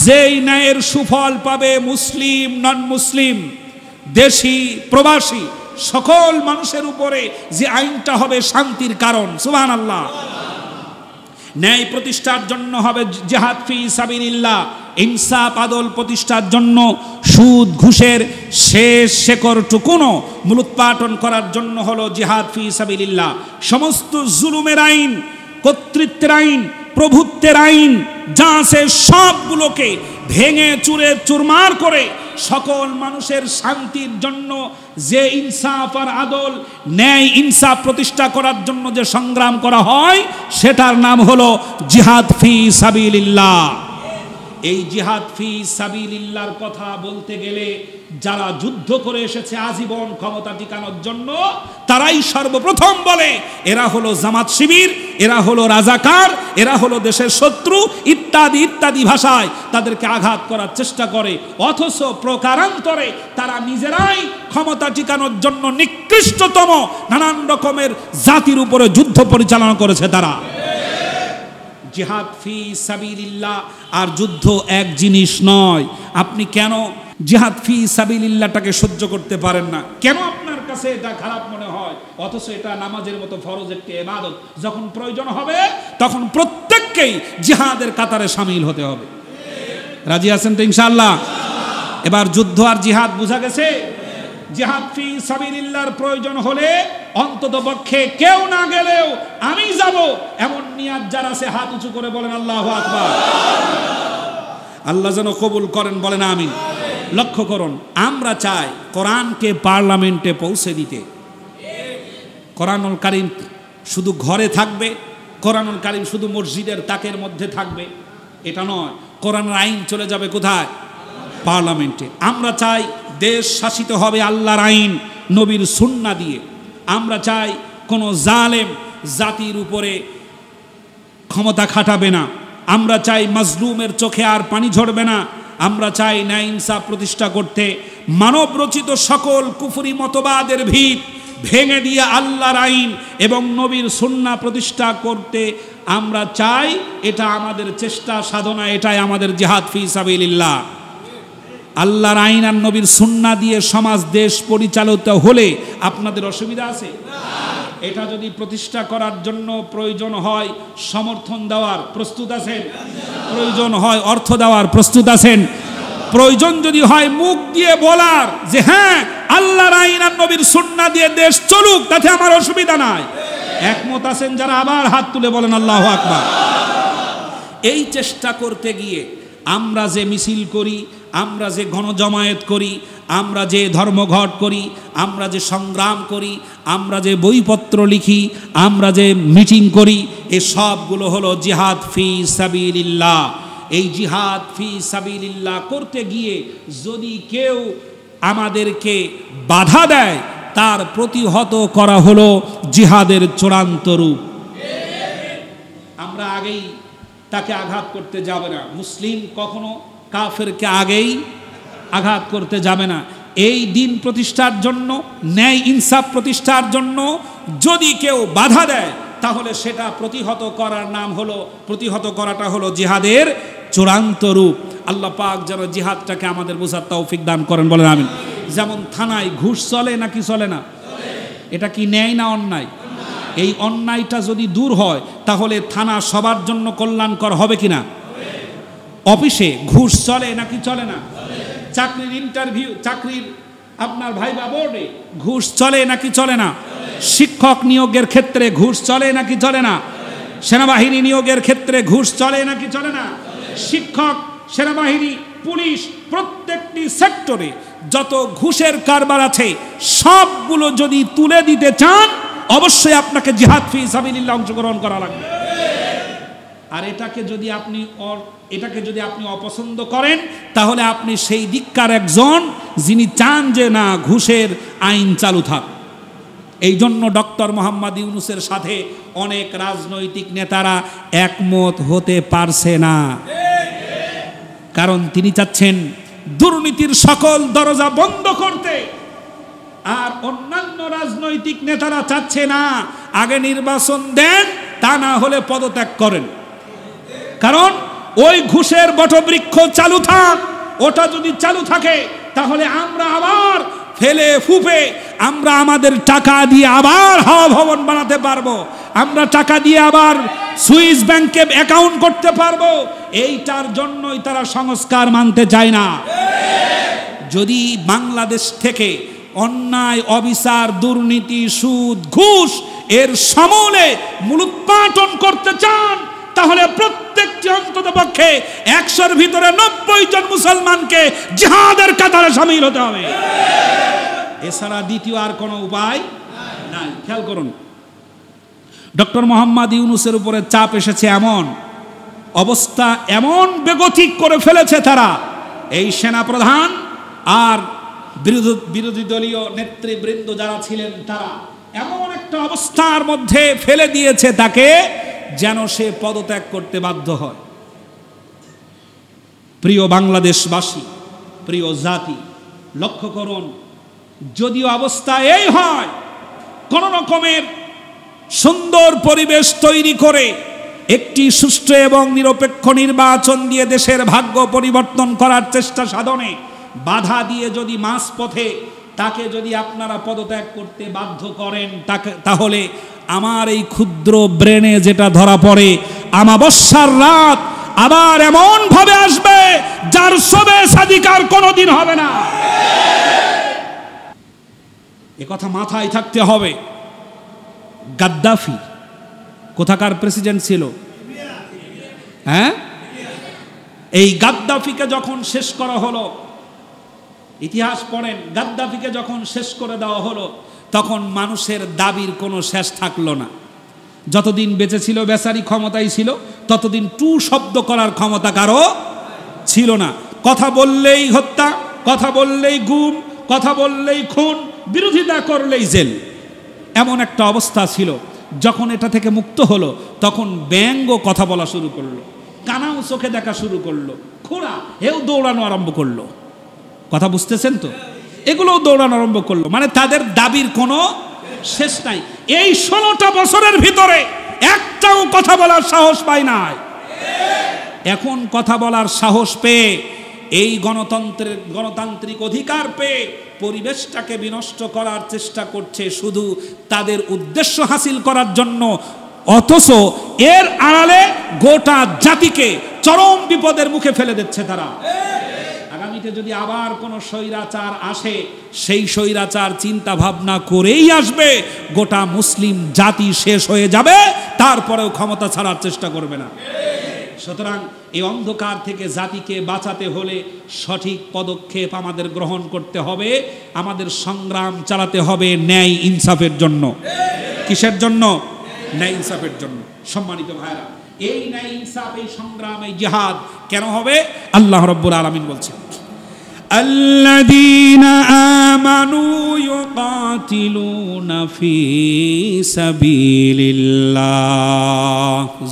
যেই ন্যায়ের সুফল পাবে মুসলিম নন মুসলিম, দেশি প্রবাসী সকল মানুষের উপরে, যে আইনটা হবে শান্তির কারণ। সুবহানাল্লাহ। ন্যায় প্রতিষ্ঠার জন্য হবে জিহাদ ফি সাবিলিল্লাহ। ইনসাফ আদল প্রতিষ্ঠার জন্য সুদ ঘুষের শেষ শেকড়টুকুনো মূলোৎপাটন করার জন্য হলো জিহাদ ফি সাবিলিল্লাহ। সমস্ত জুলুমের আইন, কর্তৃত্বের আইন, প্রভুত্বের আইন যা আছে সবগুলোকে ভেঙে চুরে চুরমার করে সকল মানুষের শান্তির জন্য যে ইনসাফ আর আদল, ন্যায় ইনসাফ প্রতিষ্ঠা করার জন্য যে সংগ্রাম করা হয় সেটার নাম হলো জিহাদ ফি সাবিলিল্লাহ। এই জিহাদ ফি সাবিলিল্লাহর কথা বলতে গেলে যারা যুদ্ধ করে এসেছে আজীবন ক্ষমতা টিকানোর জন্য, তারাই সর্বপ্রথম বলে এরা হলো জামাত শিবির, এরা হলো রাজাকার, এরা হলো দেশের শত্রু ইত্যাদি ইত্যাদি ভাষায় তাদেরকে আঘাত করার চেষ্টা করে। অথচ প্রকারান্তরে তারা নিজেরাই ক্ষমতা টিকানোর জন্য নিকৃষ্টতম নানান রকমের জাতির উপরে যুদ্ধ পরিচালনা করেছে তারা। জিহাদ ফি সাবিলিল্লাহ আর যুদ্ধ এক জিনিস নয়। আপনি কেন জিহাদ ফি সাবিলিল্লাহটাকে সহ্য করতে পারেন না? কেন আপনার কাছে এটা খারাপ মনে হয়? অথচ এটা নামাজের মতো ফরজ একটি ইবাদত। যখন প্রয়োজন হবে তখন প্রত্যেককেই জিহাদের কাতারে শামিল হতে হবে। রাজি আছেন তো ইনশাআল্লাহ? এবার যুদ্ধ আর জিহাদ বোঝা গেছে। জিহাদ ফি সাবিলিল্লাহর প্রয়োজন হলে অন্তত পক্ষে কেউ না গেলেও আমি যাব, এমন নিয়াত যার আছে হাত উঁচু করে বলেন আল্লাহু আকবার। আল্লাহ যেন কবুল করেন, বলেন আমিন। লক্ষ্য করুন, আমরা চাই কোরআনকে পার্লামেন্টে পৌঁছে দিতে। কোরআনুল কারীম শুধু ঘরে থাকবে, কোরআনুল কারীম শুধু মসজিদের তাকের মধ্যে থাকবে, এটা নয়। কোরআনের আইন চলে যাবে কোথায়? পার্লামেন্টে। আমরা চাই দেশ শাসিত হবে আল্লাহর আইন নবীর সুন্নাহ দিয়ে। আমরা চাই কোনো জালেম জাতির উপরে ক্ষমতা খাটাবে না। আমরা চাই মাজলুমের চোখে আর পানি ঝরবে না। আমরা চাই ন্যায় ইনসাফ প্রতিষ্ঠা করতে মানব রচিত সকল কুফরি মতবাদের ভিত ভেঙে দিয়ে আল্লাহর আইন এবং নবীর সুন্নাহ প্রতিষ্ঠা করতে আমরা চাই। এটা আমাদের চেষ্টা সাধনা, এটাই আমাদের জিহাদ ফি সাবিলিল্লাহ। আল্লাহর আইন আর নবীর সুন্নাহ দিয়ে সমাজ দেশ পরিচালিত হলে আপনাদের অসুবিধা আছে? এটা যদি প্রতিষ্ঠা করার জন্য প্রয়োজন হয় সমর্থন দেওয়ার, প্রস্তুত আছেন? প্রয়োজন হয় অর্থ দেওয়ার, প্রস্তুত আছেন? প্রয়োজন যদি হয় মুখ দিয়ে বলার যে হ্যাঁ আল্লাহর আইন আর নবীর সুন্নাহ দিয়ে দেশ চলুক, তাতে আমার অসুবিধা নাই, একমত আছেন যারা আবার হাত তুলে বলেন আল্লাহু আকবার। এই চেষ্টা করতে গিয়ে আমরা যে মিছিল করি, আমরা যে গণজমায়েত করি, আমরা যে ধর্মঘট করি, আমরা যে সংগ্রাম করি, আমরা যে বইপত্র লিখি, আমরা যে মিটিং করি, এ সবগুলো হলো জিহাদ ফি সাবিলিল্লাহ। এই জিহাদ ফি সাবিলিল্লাহ করতে গিয়ে যদি কেউ আমাদেরকে বাধা দেয়, তার প্রতিহত করা হলো জিহাদের চূড়ান্ত রূপ। আমরা আগেই তাকে আঘাত করতে যাবে না। মুসলিম কখনো কাফেরকে আগেই আঘাত করতে যাবে না। এই দিন প্রতিষ্ঠার জন্য, ন্যায় ইনসাফ প্রতিষ্ঠার জন্য যদি কেউ বাধা দেয়, তাহলে সেটা প্রতিহত করার নাম হলো, প্রতিহত করাটা হলো জিহাদের চূড়ান্ত রূপ। আল্লাহ পাক যেন জিহাদটাকে আমাদের বোঝার তৌফিক দান করেন, বলেন আমিন। যেমন থানায় ঘুষ চলে নাকি চলে না? এটা কি ন্যায় না অন্যায়? এই অন্যায়টা যদি দূর হয় তাহলে থানা সবার জন্য কল্যাণকর হবে কিনা? অফিসে ঘুষ চলে নাকি চলে না? চাকরির ইন্টারভিউ, চাকরির আপনার ভাইবা বোর্ডে ঘুষ চলে নাকি চলে না? শিক্ষক নিয়োগের ক্ষেত্রে ঘুষ চলে নাকি চলে না? সেনাবাহিনী নিয়োগের ক্ষেত্রে ঘুষ চলে নাকি চলে না? শিক্ষক, সেনাবাহিনী, পুলিশ, প্রত্যেকটি সেক্টরে যত ঘুষের কারবার আছে সবগুলো যদি তুলে দিতে চান, অবশ্যই আপনাকে জিহাদ ফি সাবিলিল্লাহ অংশগ্রহণ করা লাগবে। আর এটাকে যদি আপনি অপছন্দ করেন, তাহলে আপনি সেই দিককার একজন যিনি চান যে না ঘুষের আইন চালু থাক। এই জন্য ডক্টর মোহাম্মদ ইউনূসের সাথে অনেক রাজনৈতিক নেতারা একমত হতে পারছে না, কারণ তিনি চাচ্ছেন দুর্নীতির সকল দরজা বন্ধ করতে, আর অন্যান্য রাজনৈতিক নেতারা চাচ্ছে না আগে নির্বাচন দেন, তা না হলে পদত্যাগ করেন। কারণ ওই ঘুষের বটবৃক্ষ চালু থাক, ওটা যদি চালু থাকে তাহলে আমরা আবার ফেলে ফুপে আমরা আমাদের টাকা দিয়ে আবার হাওয়া ভবন বানাতে পারবো, আমরা টাকা দিয়ে আবার সুইস ব্যাংকে অ্যাকাউন্ট করতে পারবো। এইটার জন্যই তারা সংস্কার মানতে চায় না। যদি বাংলাদেশ থেকে অন্যায়, অবিচার, দুর্নীতি, সুদ, ঘুষ এর সমূলে মূলোৎপাটন করতে চান, তাহলে প্রত্যেকটি অন্ততপক্ষে 100-র ভিতরে 90 জন মুসলমানকে জিহাদের কাতারে শামিল হতে হবে। এছাড়া দ্বিতীয় আর কোনো উপায় নাই। খেয়াল করুন, ডক্টর মোহাম্মদ ইউনূসের উপরে চাপ এসেছে, এমন অবস্থা, এমন বেগতিক করে ফেলেছে তারা, এই সেনাপ্রধান আর বিরোধী দলীয় নেতৃবৃন্দ যারা ছিলেন তারা এমন একটা অবস্থার মধ্যে ফেলে দিয়েছে তাকে যেন সে পদত্যাগ করতে বাধ্য হয়। প্রিয় বাংলাদেশবাসী, প্রিয় জাতি, লক্ষ্য করুন, যদিও অবস্থা এই হয়, কোন রকমের সুন্দর পরিবেশ তৈরি করে একটি সুষ্ঠু এবং নিরপেক্ষ নির্বাচন দিয়ে দেশের ভাগ্য পরিবর্তন করার চেষ্টা সাধনে বাধা দিয়ে যদি মাঝপথে তাকে যদি আপনারা পদত্যাগ করতে বাধ্য করেন, তাহলে আমার এই ক্ষুদ্র ব্রেনে যেটা ধরা পড়ে, আমাবস্যার রাত আবার এমন ভাবে আসবে যার সবে সাদিকার কোনোদিন হবে না। এ কথা মাথায় থাকতে হবে। গাদ্দাফি কোথাকার প্রেসিডেন্ট ছিল? হ্যাঁ, এই গাদ্দাফিকে যখন শেষ করা হলো, ইতিহাস পড়েন, গাদ্দাফিকে যখন শেষ করে দেওয়া হলো তখন মানুষের দাবির কোনো শেষ থাকলো না। যতদিন বেঁচে ছিল বেচারি ক্ষমতায় ছিল, ততদিন টু শব্দ করার ক্ষমতা কারো ছিল না। কথা বললেই হত্যা, কথা বললেই গুম, কথা বললেই খুন, বিরোধিতা করলেই জেল, এমন একটা অবস্থা ছিল। যখন এটা থেকে মুক্ত হলো তখন ব্যঙ্গ কথা বলা শুরু করলো, কানাও চোখে দেখা শুরু করলো, খোঁড়া এও দৌড়ানো আরম্ভ করলো। কথা বুঝতেছেন তো? এগুলোও দৌড়ানো আরম্ভ করলো, মানে তাদের দাবির কোনো শেষ নাই। এই 16টা বছরের ভিতরে একটাও কথা বলার সাহস পায় নাই। এখন কথা বলার সাহস পেয়ে, এই গণতান্ত্রিক অধিকার পেয়ে পরিবেশটাকে বিনষ্ট করার চেষ্টা করছে শুধু তাদের উদ্দেশ্য হাসিল করার জন্য, অথচ এর আড়ালে গোটা জাতিকে চরম বিপদের মুখে ফেলে দিচ্ছে তারা। আগামীতে যদি আবার কোনো স্বৈরাচার আসে, সেই স্বৈরাচার চিন্তা ভাবনা করেই আসবে, গোটা মুসলিম জাতি শেষ হয়ে যাবে, তারপরেও ক্ষমতা ছাড়ার চেষ্টা করবে না। সুতরাং এই অন্ধকার থেকে জাতিকে বাঁচাতে হলে সঠিক পদক্ষেপ আমাদের গ্রহণ করতে হবে, আমাদের সংগ্রাম চালাতে হবে ন্যায় ইনসাফের জন্য। কিসের জন্য? ন্যায় ইনসাফের জন্য। সম্মানিত ভাইরা, এই ন্যায় ইনসাফ, এই সংগ্রাম, এই জিহাদ কেন হবে? আল্লাহ রাব্বুল আলামিন বলছেন, আল্লাযীনা আমানু ইউকাতিলুনা ফি সাবিলিল্লাহ।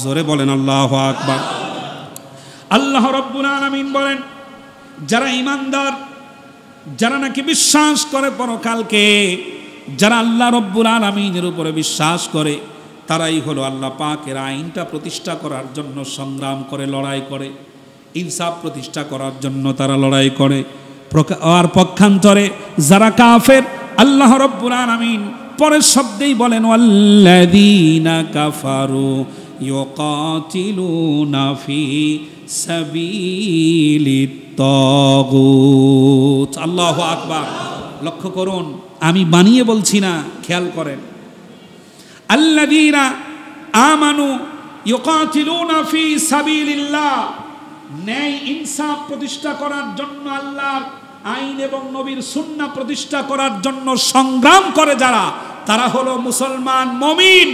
জোরে বলেন আল্লাহু আকবার। আল্লাহ রাব্বুল আলামিন বলেন, যারা ঈমানদার, যারা নাকি বিশ্বাস করে পরকালকে, যারা আল্লাহ রাব্বুল আলামিনের উপরে বিশ্বাস করে, তারাই হলো আল্লাহ পাকের আইনটা প্রতিষ্ঠা করার জন্য সংগ্রাম করে, লড়াই করে, ইনসাফ প্রতিষ্ঠা করার জন্য তারা লড়াই করে। আর পক্ষান্তরে যারা কাফের, আল্লাহ রাব্বুল আলামিন পরের শব্দেই বলেন, ওয়াল্লাযীনা কাফারু ইউকাতিলুনা ফি সাবিলিত তাগুত। আল্লাহু আকবার। লক্ষ্য করুন, আমি বানিয়ে বলছি না, খেয়াল করেন। আল্লাযীনা আমানু ইউকাতিলুনা ফি সাবিলিল্লাহ, ন্যায় ইনসাফ প্রতিষ্ঠা করার জন্য, আল্লাহর আইন এবং নবীর সুন্নাহ প্রতিষ্ঠা করার জন্য সংগ্রাম করে যারা, তারা হলো মুসলমান মুমিন।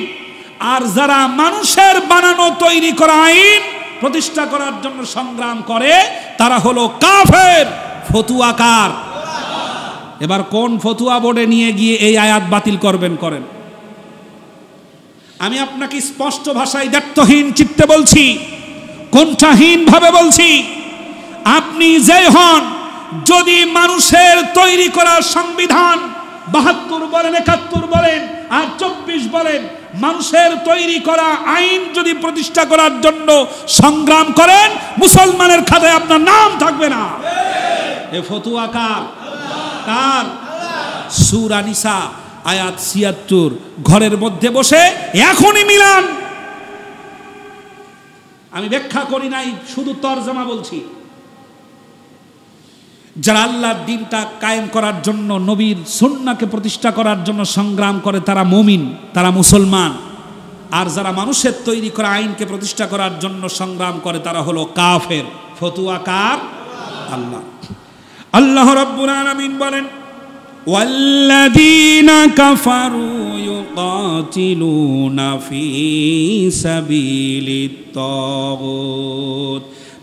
আর যারা মানুষের বানানো তৈরি করা আইন প্রতিষ্ঠা করার জন্য সংগ্রাম করে তারা হলো কাফের, ফতুয়াকার। এবার কোন ফতুয়া বোর্ডে নিয়ে গিয়ে এই আয়াত বাতিল করবেন করেন। আমি আপনাকে স্পষ্ট ভাষায় দায়িত্বহীন চিত্তে বলছি, কোণঠাহীন ভাবে বলছি, আপনি যে হন, যদি মানুষের তৈরি করা সংবিধান ৭২ বলেন, ৭১ বলেন আর ২৪ বলেন, মানুষের তৈরি করা আইন যদি প্রতিষ্ঠা করার জন্য সংগ্রাম করেন, মুসলমানের খাতায় আপনার নাম থাকবে না। এ ফতুয়া কার? কার? সূরা নিসা আয়াত ৭৬, ঘরের মধ্যে বসে এখনই মিলান। আমি ব্যাখ্যা করি নাই, শুধু তরজমা বলছি। যারা আল্লাহর দ্বীনটা কায়েম করার জন্য, নবীর সুন্নাহকে প্রতিষ্ঠা করার জন্য সংগ্রাম করে তারা মুমিন, তারা মুসলমান। আর যারা মানুষের তৈরি করা আইনকে প্রতিষ্ঠা করার জন্য সংগ্রাম করে তারা হলো কাফের। ফতুয়া কার? আল্লাহ। আল্লাহ রাব্বুল আলামিন বলেন, ওয়াল্লাযীনা কাফারু ইউকাতিলুনা ফি সাবিলিত তাগুত,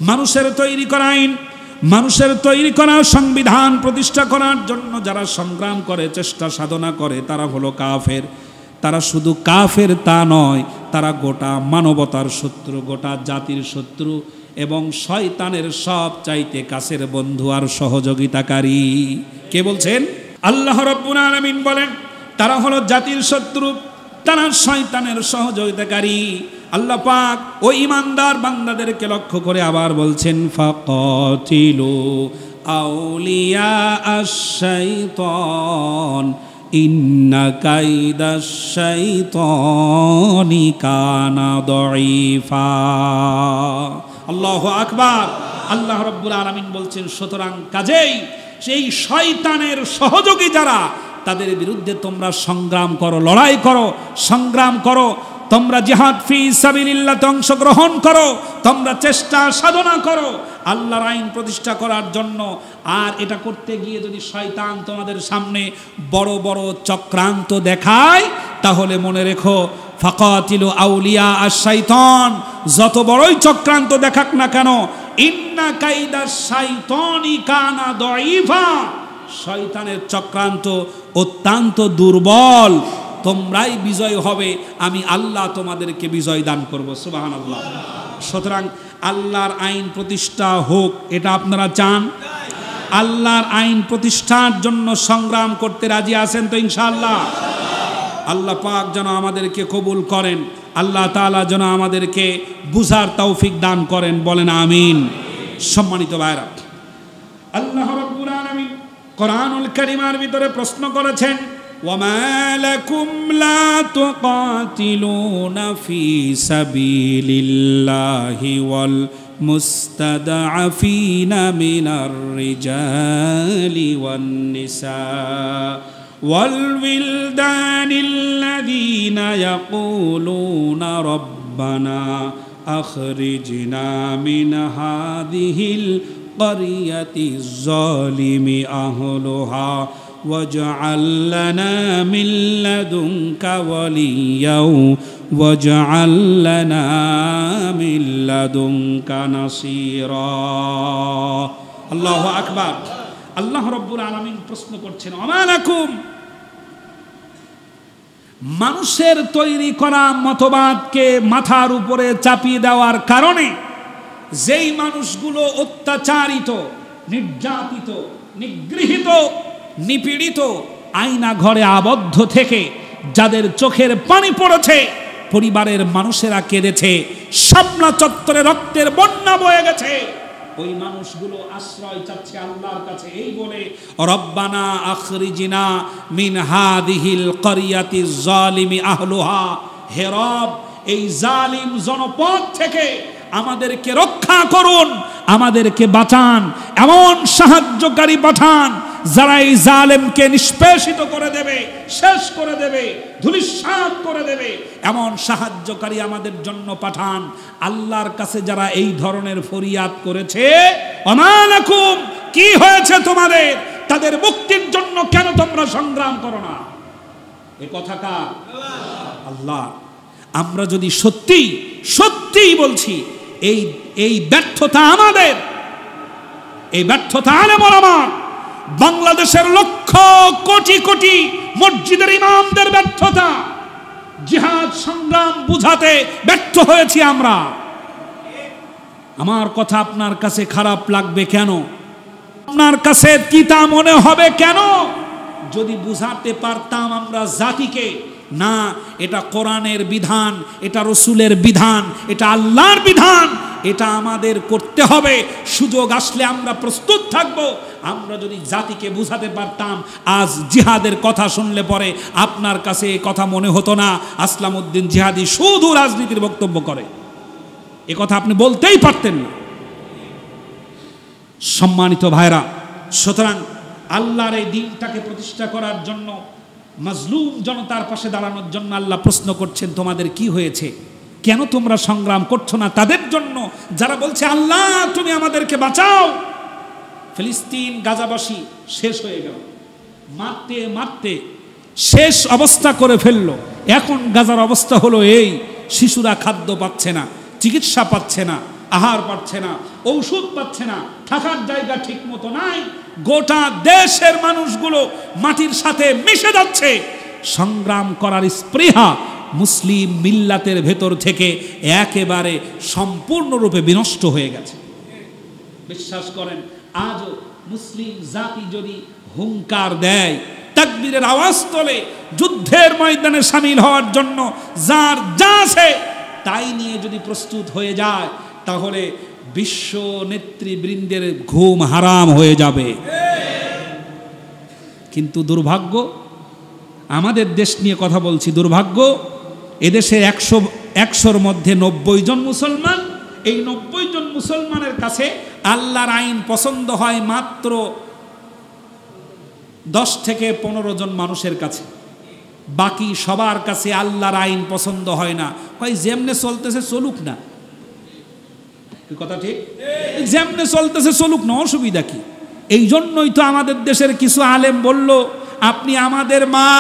মানুষের তৈরি করা আইন, মানুষের তৈরি করা সংবিধান প্রতিষ্ঠা করার জন্য যারা সংগ্রাম করে, চেষ্টা সাধনা করে, তারা হলো কাফের। তারা শুধু কাফের তা নয়, তারা গোটা মানবতার শত্রু, গোটা জাতির শত্রু এবং শয়তানের সব চাইতে কাছের বন্ধু আর সহযোগিতাকারী। কে বলছেন? আল্লাহ রাব্বুল আলামিন বলেন, তারা হলো জাতির শত্রু, তারা শয়তানের সহযোগিতাকারী। আল্লাহ পাক ওই ইমানদার বান্দাদেরকে লক্ষ্য করে আবার বলছেন, ফাকাতিলু আউলিয়া আশ-শাইতান ইন্না কাইদাশ শাইতানি কানা দাঈফা। আল্লাহু আকবার। আল্লাহ রাব্বুল আলামিন বলছেন, সুতরাং কাজেই সেই শয়তানের সহযোগী যারা, তাদের বিরুদ্ধে তোমরা সংগ্রাম করো, লড়াই করো, সংগ্রাম করো। তোমরা জিহাদ ফি সাবিলিল্লাহতে অংশগ্রহণ করো, তোমরা চেষ্টা সাধনা করো আল্লাহর আইন প্রতিষ্ঠা করার জন্য। আর এটা করতে গিয়ে যদি শয়তান তোমাদের সামনে বড় বড় চক্রান্ত দেখায়, তাহলে মনে রেখো, ফাকাতিলু আউলিয়া আশ-শাইতান, যত বড়ই চক্রান্ত দেখাক না কেন, ইন্না কাইদাশ শাইতানি কানা দাঈফা, শয়তানের চক্রান্ত অত্যন্ত দুর্বল। তোমরাই বিজয় হবে, আমি আল্লাহ তোমাদেরকে বিজয় দান করব। সুবহানাল্লাহ। সুতরাং আল্লাহর আইন প্রতিষ্ঠা হোক, এটা আপনারা চান? আল্লাহর আইন প্রতিষ্ঠার জন্য সংগ্রাম করতে রাজি আছেন তো ইনশাআল্লাহ? আল্লাহ পাক যেন আমাদেরকে কবুল করেন, আল্লাহ তাআলা যেন আমাদেরকে বুঝার তৌফিক দান করেন, বলেন আমিন। সম্মানিত ভাইরা, আল্লাহ রাব্বুল আলামিন কোরআনুল কারীমের ভিতরে প্রশ্ন করেছেন, وما لكم لا تقاتلون في سبيل الله والمستضعفين من الرجال والنساء والولدان الذين يقولون ربنا أخرجنا من هذه القرية الظالم أهلها واجعل لنا من لدنك وليا واجعل لنا من لدنك نصيرا। আল্লাহু আকবার। আল্লাহ রাব্বুল আলামিন প্রশ্ন করছেন, ওমা লাকুম, মানুষের তৈরি করা মতবাদকে মাথার উপরে চাপিয়ে দেওয়ার কারণে যেই মানুষগুলো অত্যাচারিত, নির্যাতিত, নিগৃহীত, নিপীড়িত, আয়না ঘরে আবদ্ধ থেকে যাদের চোখের পানি পড়েছে, পরিবারের মানুষেরা কেঁদেছে, শাপলা চত্বরে রক্তের বন্যা বয়ে গেছে, ওই মানুষগুলো আশ্রয় চাচ্ছে আল্লাহর কাছে এই বলে, রব্বানা আখরিজনা মিন হাদিহিল ক্বরিয়াতি যালিমি আহলুহা, হে রব, এই জালিম জনপদ থেকে আমাদেরকে রক্ষা করুন, আমাদেরকে বাঁচান, এমন সাহায্যকারী পাঠান যারা এই জালেমকে নিষ্পেষিত করে দেবে, শেষ করে দেবে, ধূলিসাৎ করে দেবে, এমন সাহায্যকারী আমাদের জন্য পাঠান। আল্লাহর কাছে যারা এই ধরনের ফরিয়াদ করেছে, আমালাকুম, কি হয়েছে তোমাদের, তাদের মুক্তির জন্য কেন তোমরা সংগ্রাম করো না? এ কথা কার? আল্লাহ। আমরা যদি সত্যি সত্যি বলছি এই ব্যর্থতা আমাদের, এই ব্যর্থতা আলেম ওলামা, বাংলাদেশের লক্ষ কোটি কোটি মসজিদের ইমামদের ব্যর্থতা, জিহাদ সংগ্রাম বুঝাতে ব্যর্থ হয়েছি আমরা। আমার কথা আপনার কাছে খারাপ লাগবে কেন? আপনার কাছে কি তা মনে হবে কেন? যদি বুঝাতে পারতাম আমরা জাতিকে, না এটা কোরআনের বিধান, এটা রসুলের বিধান, এটা আল্লাহর বিধান, এটা আমাদের করতে হবে, সুযোগ আসলে আমরা প্রস্তুত থাকব। আমরা যদি জাতিকে বুঝাতে পারতাম, আজ জিহাদের কথা শুনলে পরে আপনার কাছে এই কথা মনে হতো না আসলাম উদ্দিন জিহাদি শুধু রাজনীতির বক্তব্য করে, এ কথা আপনি বলতেই পারতেন না। সম্মানিত ভাইরা, সুতরাং আল্লাহর এই দিনটাকে প্রতিষ্ঠা করার জন্য, মাজলুম জনতার পাশে দাঁড়ানোর জন্য আল্লাহ প্রশ্ন করছেন, তোমাদের কি হয়েছে, কেন তোমরা সংগ্রাম করছো না? তাদের জন্য যারা বলছে আল্লাহ তুমি আমাদেরকে বাঁচাও। ফিলিস্তিন গাজাবাসী শেষ হয়ে গেল, মারতে মারতে শেষ অবস্থা করে ফেললো। এখন গাজার অবস্থা হলো এই, শিশুরা খাদ্য পাচ্ছে না, চিকিৎসা পাচ্ছে না, আহার পাচ্ছে না, ঔষধ পাচ্ছে না, থাকার জায়গা ঠিক মতো নাই। গোটা দেশের মানুষগুলো মাটির সাথে মিশে যাচ্ছে। সংগ্রাম করার স্পৃহা মুসলিম মিল্লাতের ভেতর থেকে একেবারে সম্পূর্ণরূপে বিনষ্ট হয়ে গেছে। বিশ্বাস করেন, আজও মুসলিম জাতি যদি হুঙ্কার দেয়, তাকবীরের আওয়াজ তোলে, যুদ্ধের ময়দানে শামিল হওয়ার জন্য যার যা আছে তাই নিয়ে যদি প্রস্তুত হয়ে যায়, তাহলে বিশ্ব নেতৃবৃন্দের ঘুম হারাম হয়ে যাবে। কিন্তু দুর্ভাগ্য, আমাদের দেশ নিয়ে কথা বলছি, দুর্ভাগ্য এদেশে 100-র মধ্যে 90 জন মুসলমান। এই 90 জন মুসলমানের কাছে আল্লাহর আইন পছন্দ হয় মাত্র 10 থেকে 15 জন মানুষের কাছে। বাকি সবার কাছে আল্লাহর আইন পছন্দ হয় না। ভাই যেমনে চলতেছে চলুক না, কথা ঠিক, যেমনে চলতেছে চলুক না, অসুবিধা কি? এই জন্যই তো আমাদের দেশের কিছু আলেম বলল, আপনি আমাদের মা।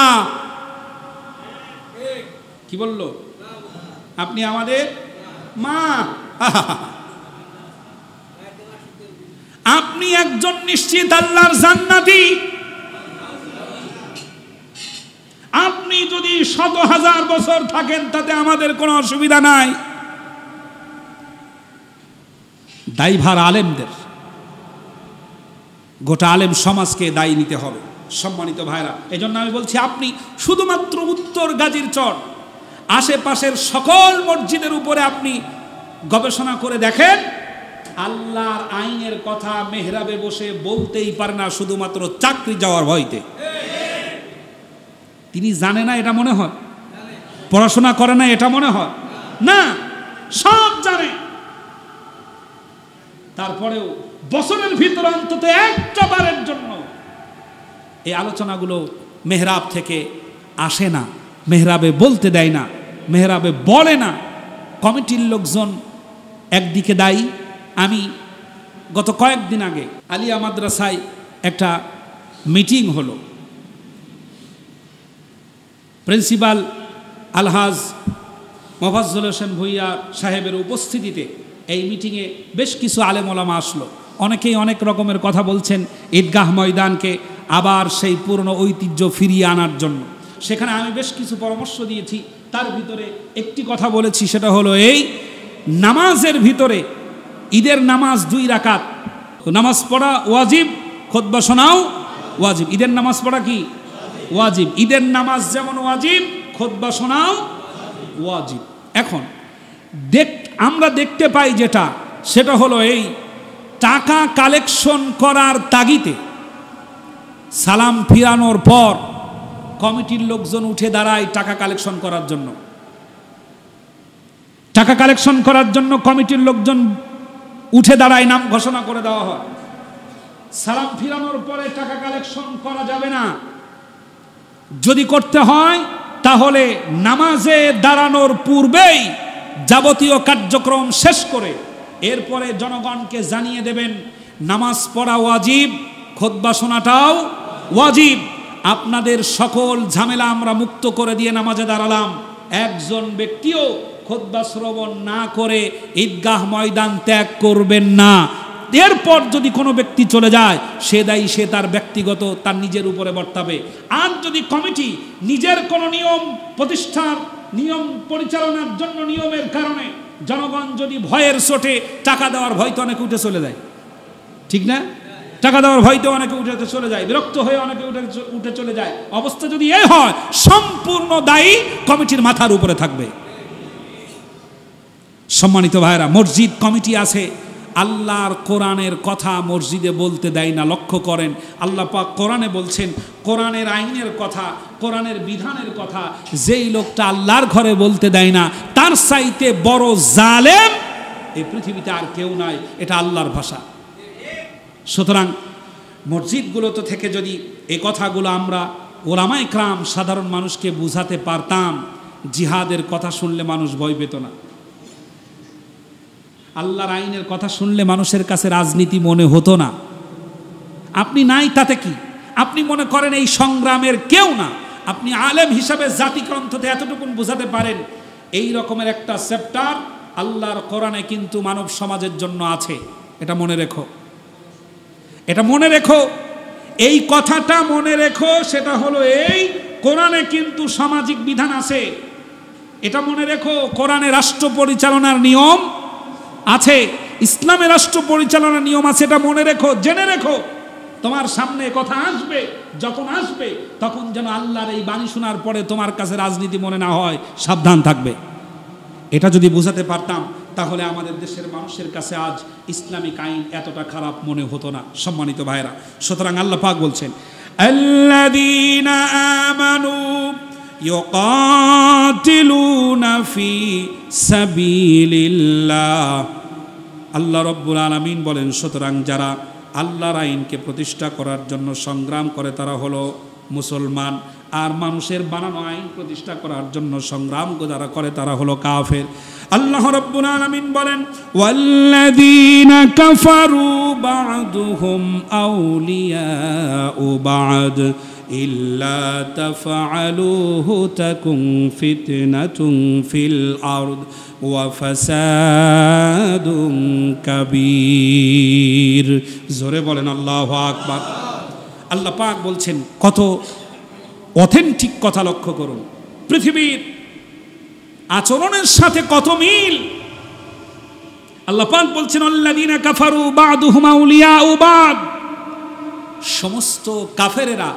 কি বলল? আপনি আমাদের মা। আপনি একজন নিশ্চিত আল্লাহর জান্নাতি। আপনি যদি 100,000 বছর থাকেন তাতে আমাদের কোনো অসুবিধা নাই। দায়ভার আলেমদের, গোটা আলেম সমাজকে দায়ী নিতে হবে। সম্মানিত ভাইরা, এই জন্য আমি বলছি, আপনি শুধুমাত্র উত্তর গাজীর চর আশেপাশের সকল মসজিদের উপরে আপনি গবেষণা করে দেখেন, আল্লাহর আইনের কথা মেহরাবে বসে বলতেই পারে না, শুধুমাত্র চাকরি যাওয়ার ভয়তে। তিনি জানে না এটা মনে হয়, পড়াশোনা করে না এটা মনে হয় না, সব জানে। তারপরেও বছরের ভিতরে অন্তত একটা বারের জন্য এই আলোচনাগুলো মেহরাব থেকে আসে না, মেহরাবে বলতে দেয় না, মেহরাবে বলে না। কমিটির লোকজন একদিকে দায়ী। আমি গত কয়েকদিন আগে আলিয়া মাদ্রাসায় একটা মিটিং হলো, প্রিন্সিপাল আলহাজ মোফাজ্জল হোসেন ভুইয়া সাহেবের উপস্থিতিতে এই মিটিংয়ে বেশ কিছু আলেম ওলামা আসলো। অনেকেই অনেক রকমের কথা বলছেন ঈদগাহ ময়দানকে আবার সেই পুরনো ঐতিহ্য ফিরিয়ে আনার জন্য। সেখানে আমি বেশ কিছু পরামর্শ দিয়েছি, তার ভিতরে একটি কথা বলেছি, সেটা হলো এই, নামাজের ভিতরে ঈদের নামাজ 2 রাকাত, নামাজ পড়া ওয়াজিব, খুতবা শোনাও ওয়াজিব। ঈদের নামাজ পড়া কি ওয়াজিব? ঈদের নামাজ যেমন ওয়াজিব, খুতবা শোনাও ওয়াজিব। এখন আমরা দেখতে পাই যেটা, সেটা হলো এই, টাকা কালেকশন করার তাগিদে সালাম ফিরানোর পর কমিটির লোকজন উঠে দাঁড়ায় টাকা কালেকশন করার জন্য। টাকা কালেকশন করার জন্য কমিটির লোকজন উঠে দাঁড়ায়, নাম ঘোষণা করে দেওয়া হয়। সালাম ফিরানোর পরে টাকা কালেকশন করা যাবে না। যদি করতে হয় তাহলে নামাজে দাঁড়ানোর পূর্বেই যাবতীয় কার্যক্রম শেষ করে এরপরে জনগণকে জানিয়ে দেবেন নামাজ পড়া ওয়াজিব, খুতবা শোনাটাও ওয়াজিব। আপনাদের সকল ঝামেলা আমরা মুক্ত করে দিয়ে নামাজে দাঁড়ালাম। একজন ব্যক্তিও খুতবা শ্রবণ না করে ঈদগাহ ময়দান ত্যাগ করবেন না। এরপর যদি কোনো ব্যক্তি চলে যায় সে দায়ী, সে তার ব্যক্তিগত, তার নিজের উপরে বর্তাবে। আর যদি কমিটি নিজের কোনো নিয়ম প্রতিষ্ঠার, নিয়ম পরিচালনার জন্য নিয়মের কারণে জনগণ যদি ভয়ের চোটে, টাকা দেওয়ার ভয়তে অনেকে উঠে চলে যায়, ঠিক না? টাকা দেওয়ার ভয়তে অনেকে উঠে চলে যায়, বিরক্ত হয়ে অনেকে উঠে চলে যায়। অবস্থা যদি এই হয়, সম্পূর্ণ দায়ী কমিটির মাথার উপরে থাকবে। সম্মানিত ভাইরা, মসজিদ কমিটি আছে, আল্লাহর কোরআনের কথা মসজিদে বলতে দেয় না। লক্ষ্য করেন, আল্লাহ পাক কোরআনে বলছেন, কোরআনের আইনের কথা, কোরআনের বিধানের কথা যেই লোকটা আল্লাহর ঘরে বলতে দেয় না, তার চাইতে বড় জালেম এই পৃথিবীতে আর কেউ নাই। এটা আল্লাহর ভাষা। সুতরাং মসজিদগুলোতে থেকে যদি এই কথাগুলো আমরা ওলামায়ে কেরাম সাধারণ মানুষকে বুঝাতে পারতাম, জিহাদের কথা শুনলে মানুষ ভয় পেত না। আল্লাহর আইনের কথা শুনলে মানুষের কাছে রাজনীতি মনে হতো না। আপনি নাই তাতে কি? আপনি মনে করেন এই সংগ্রামের কেউ না। আপনি আলেম হিসাবে জাতিগ্রন্থতে এতটুকু বোঝাতে পারেন, এই রকমের একটা চ্যাপ্টার আল্লাহর কোরআনে কিন্তু মানব সমাজের জন্য আছে। এটা মনে রেখো, এটা মনে রেখো, এই কথাটা মনে রেখো। সেটা হলো এই, কোরআনে কিন্তু সামাজিক বিধান আছে। এটা মনে রেখো, কোরআনে রাষ্ট্র পরিচালনার নিয়ম আছে, ইসলামের রাষ্ট্র পরিচালনার নিয়ম আছে। এটা মনে রেখো, জেনে রেখো। তোমার সামনে কথা আসবে, যখন আসবে তখন যেন আল্লাহর এই বাণী শোনার পরে তোমার কাছে রাজনীতি মনে না হয়, সাবধান থাকবে। এটা যদি বোঝাতে পারতাম তাহলে আমাদের দেশের মানুষের কাছে আজ ইসলামিক আইন এতটা খারাপ মনে হতো না। সম্মানিত ভাইরা, সুতরাং আল্লাহ পাক বলছেন, আল্লাযীনা আমানু ইউকাতিলুনা ফি সাবিলিল্লাহ। আল্লাহ রাব্বুল আলামিন বলেন, সুতরাং যারা আল্লাহর আইনকে প্রতিষ্ঠা করার জন্য সংগ্রাম করে তারা হলো মুসলমান, আর মানুষের বানানো আইন প্রতিষ্ঠা করার জন্য সংগ্রাম যারা করে তারা হলো কাফের। আল্লাহ রাব্বুল আলামিন বলেন, ওয়াল্লাযীনা কাফারু বা'দুহুম আউলিয়াউ বা'দ ইল্লা তাফআলুহু তাকুন ফিতনাতুন ফিল আরদ ওয়া ফাসাদুন কাবীর। জোরে বলেন আল্লাহু আকবার। আল্লাহ পাক বলছেন, কত অথেন্টিক কথা লক্ষ্য করুন, পৃথিবীর আচরণের সাথে কত মিল। আল্লাহ পাক বলছেন, আল্লাযীনা কাফারু বা'দুহুম আউলিয়াউ বা'দ। সমস্ত কাফেরেরা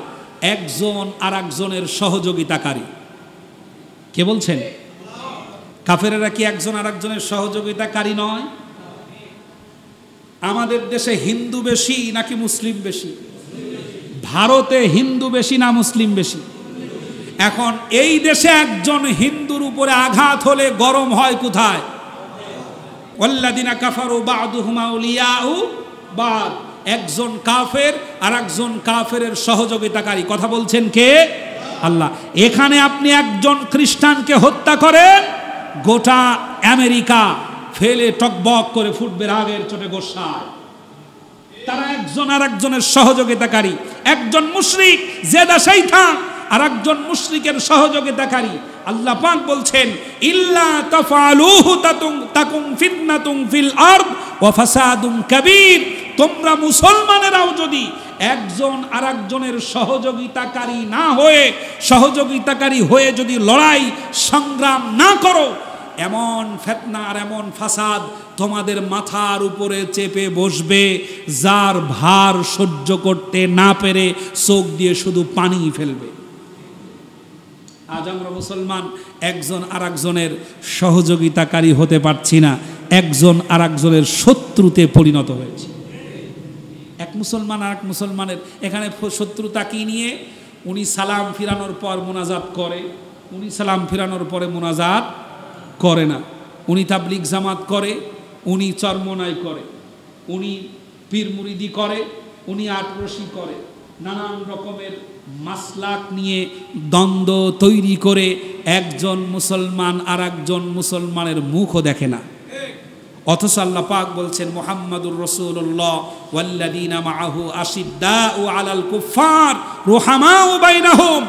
একজন আরেকজনের সহযোগিতাকারী। কে বলছেন? কাফেরেরা কি একজন আরেকজনের সহযোগিতাকারী নয়? আমাদের দেশে হিন্দু বেশি নাকি মুসলিম বেশি? ভারতে হিন্দু বেশি না মুসলিম বেশি? এখন এই দেশে একজন হিন্দুর উপরে আঘাত হলে গরম হয় কোথায়? ওয়াল্লাযীনা কাফারু বা'দুহুম আউলিয়াউ বা'দ। একজন কাফের আর একজন কাফেরের সহযোগিতাকারী। কথা বলছেন কে? আল্লাহ। এখানে আপনি একজন খ্রিস্টানকে হত্যা করেন, গোটা আমেরিকা ফেলে টকবক করে ফুটবে রাগের চোটে গোসায়। তারা একজন আর একজনের সহযোগিতাকারী। একজন মুশরিক যে দেশেই থাক আর একজন মুশরিকের সহযোগিতাকারী। আল্লাহ পাক বলছেন, ইল্লা তাফআলুহু তাকুন ফিতনাতুন ফিল আরদ ওয়া ফাসাদুন কাবীর। তোমরা মুসলমানেরাও যদি একজন আর একজনের সহযোগিতাকারী না হয়ে, সহযোগিতাকারী হয়ে যদি লড়াই সংগ্রাম না করো, এমন ফিতনা আর এমন ফাসাদ তোমাদের মাথার উপরে চেপে বসবে, যার ভার সহ্য করতে না পেরে চোখ দিয়ে শুধু পানি ফেলবে। আজ আমরা মুসলমান একজন আর একজনের সহযোগিতাকারী হতে পারছি না, একজন আর একজনের শত্রুতে পরিণত হয়েছে। এক মুসলমান আর এক মুসলমানের এখানে শত্রুতা কি নিয়ে? উনি সালাম ফিরানোর পর মোনাজাত করে, উনি সালাম ফিরানোর পরে মোনাজাত করে না। উনি তাবলিগ জামাত করে, উনি চরমনাই করে। উনি পীর মুরিদি করে, উনি আটরশি করে, নানান রকমের মাসলাক নিয়ে দ্বন্দ্ব তৈরি করে একজন মুসলমান আর একজন মুসলমানের মুখও দেখে না। অথচ আল্লাহ পাক বলছেন মুহাম্মাদুর রাসূলুল্লাহ ওয়াল্লাযীনা মাআহু আশিদ্দাউ আলাল কুফফার রুহামাউ বাইনাহুম।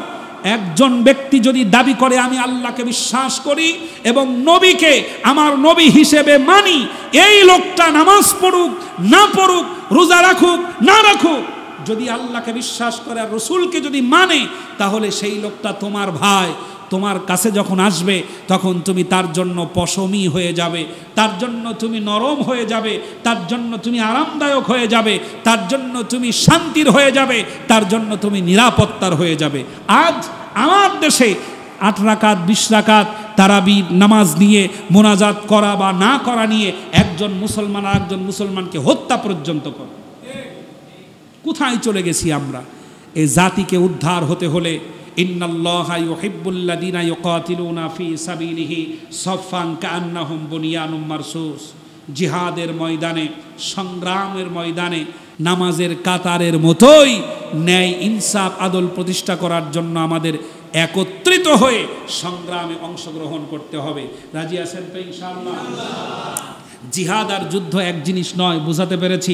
একজন ব্যক্তি যদি দাবি করে আমি আল্লাহকে বিশ্বাস করি এবং নবীকে আমার নবী হিসেবে মানি, এই লোকটা নামাজ পড়ুক না পড়ুক, রোজা রাখুক না রাখুক, যদি আল্লাহকে বিশ্বাস করে আর রসুলকে যদি মানে, তাহলে সেই লোকটা তোমার ভাই। তোমার কাছে যখন আসবে তখন তুমি তার জন্য পশমী হয়ে যাবে, তার জন্য তুমি নরম হয়ে যাবে, তার জন্য তুমি আরামদায়ক হয়ে যাবে, তার জন্য তুমি শান্তির হয়ে যাবে, তার জন্য তুমি নিরাপত্তার হয়ে যাবে। আজ আমার দেশে 8 রাকাত 20 রাকাত তারাবি নামাজ নিয়ে মোনাজাত করা বা না করা নিয়ে একজন মুসলমান আর একজন মুসলমানকে হত্যা পর্যন্ত করে। কোথায় চলে গেছি আমরা? এই জাতিকে উদ্ধার হতে হলে ইন্নাল্লাহা ইউহিব্বুল্লাযীনা ইউকাতিলুনা ফি সাবিলিহি সাফফান কাআন্নাহুম বুনিয়ানুম মারসুস। জিহাদের ময়দানে, সংগ্রামের ময়দানে নামাজের কাতারের মতোই ন্যায় ইনসাফ আদল প্রতিষ্ঠা করার জন্য আমাদের একত্রিত হয়ে সংগ্রামে অংশগ্রহণ করতে হবে। রাজি আছেন তো ইনশাআল্লাহ? জিহাদ আর যুদ্ধ এক জিনিস নয়, বুঝাতে পেরেছি?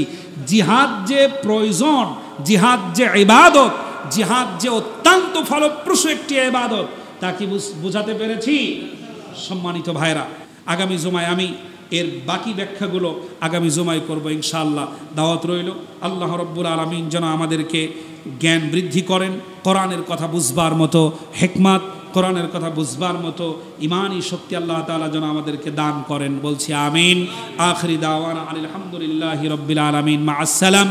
জিহাদ যে প্রয়োজন, জিহাদ যে ইবাদত, জিহাদ যে অত্যন্ত ফলপ্রসূ একটি ইবাদত, তা কি বুঝাতে পেরেছি? সম্মানিত ভাইরা, আগামী জুমায় আমি এর বাকি ব্যাখ্যাগুলো আগামী জুমায় করব ইনশাআল্লাহ। দাওয়াত রইল। আল্লাহ রাব্বুল আলামিন যেন আমাদেরকে জ্ঞান বৃদ্ধি করেন, কোরআনের কথা বুঝবার মতো হিকমত, কোরআনের কথা বুঝবার মতো ইমানি শক্তি আল্লাহ তাআলা যেন আমাদেরকে দান করেন। বলছি আমিন। আখিরি দাওয়ানা আলহামদুলিল্লাহি রাব্বিল আলামিন। মা আসসালাম।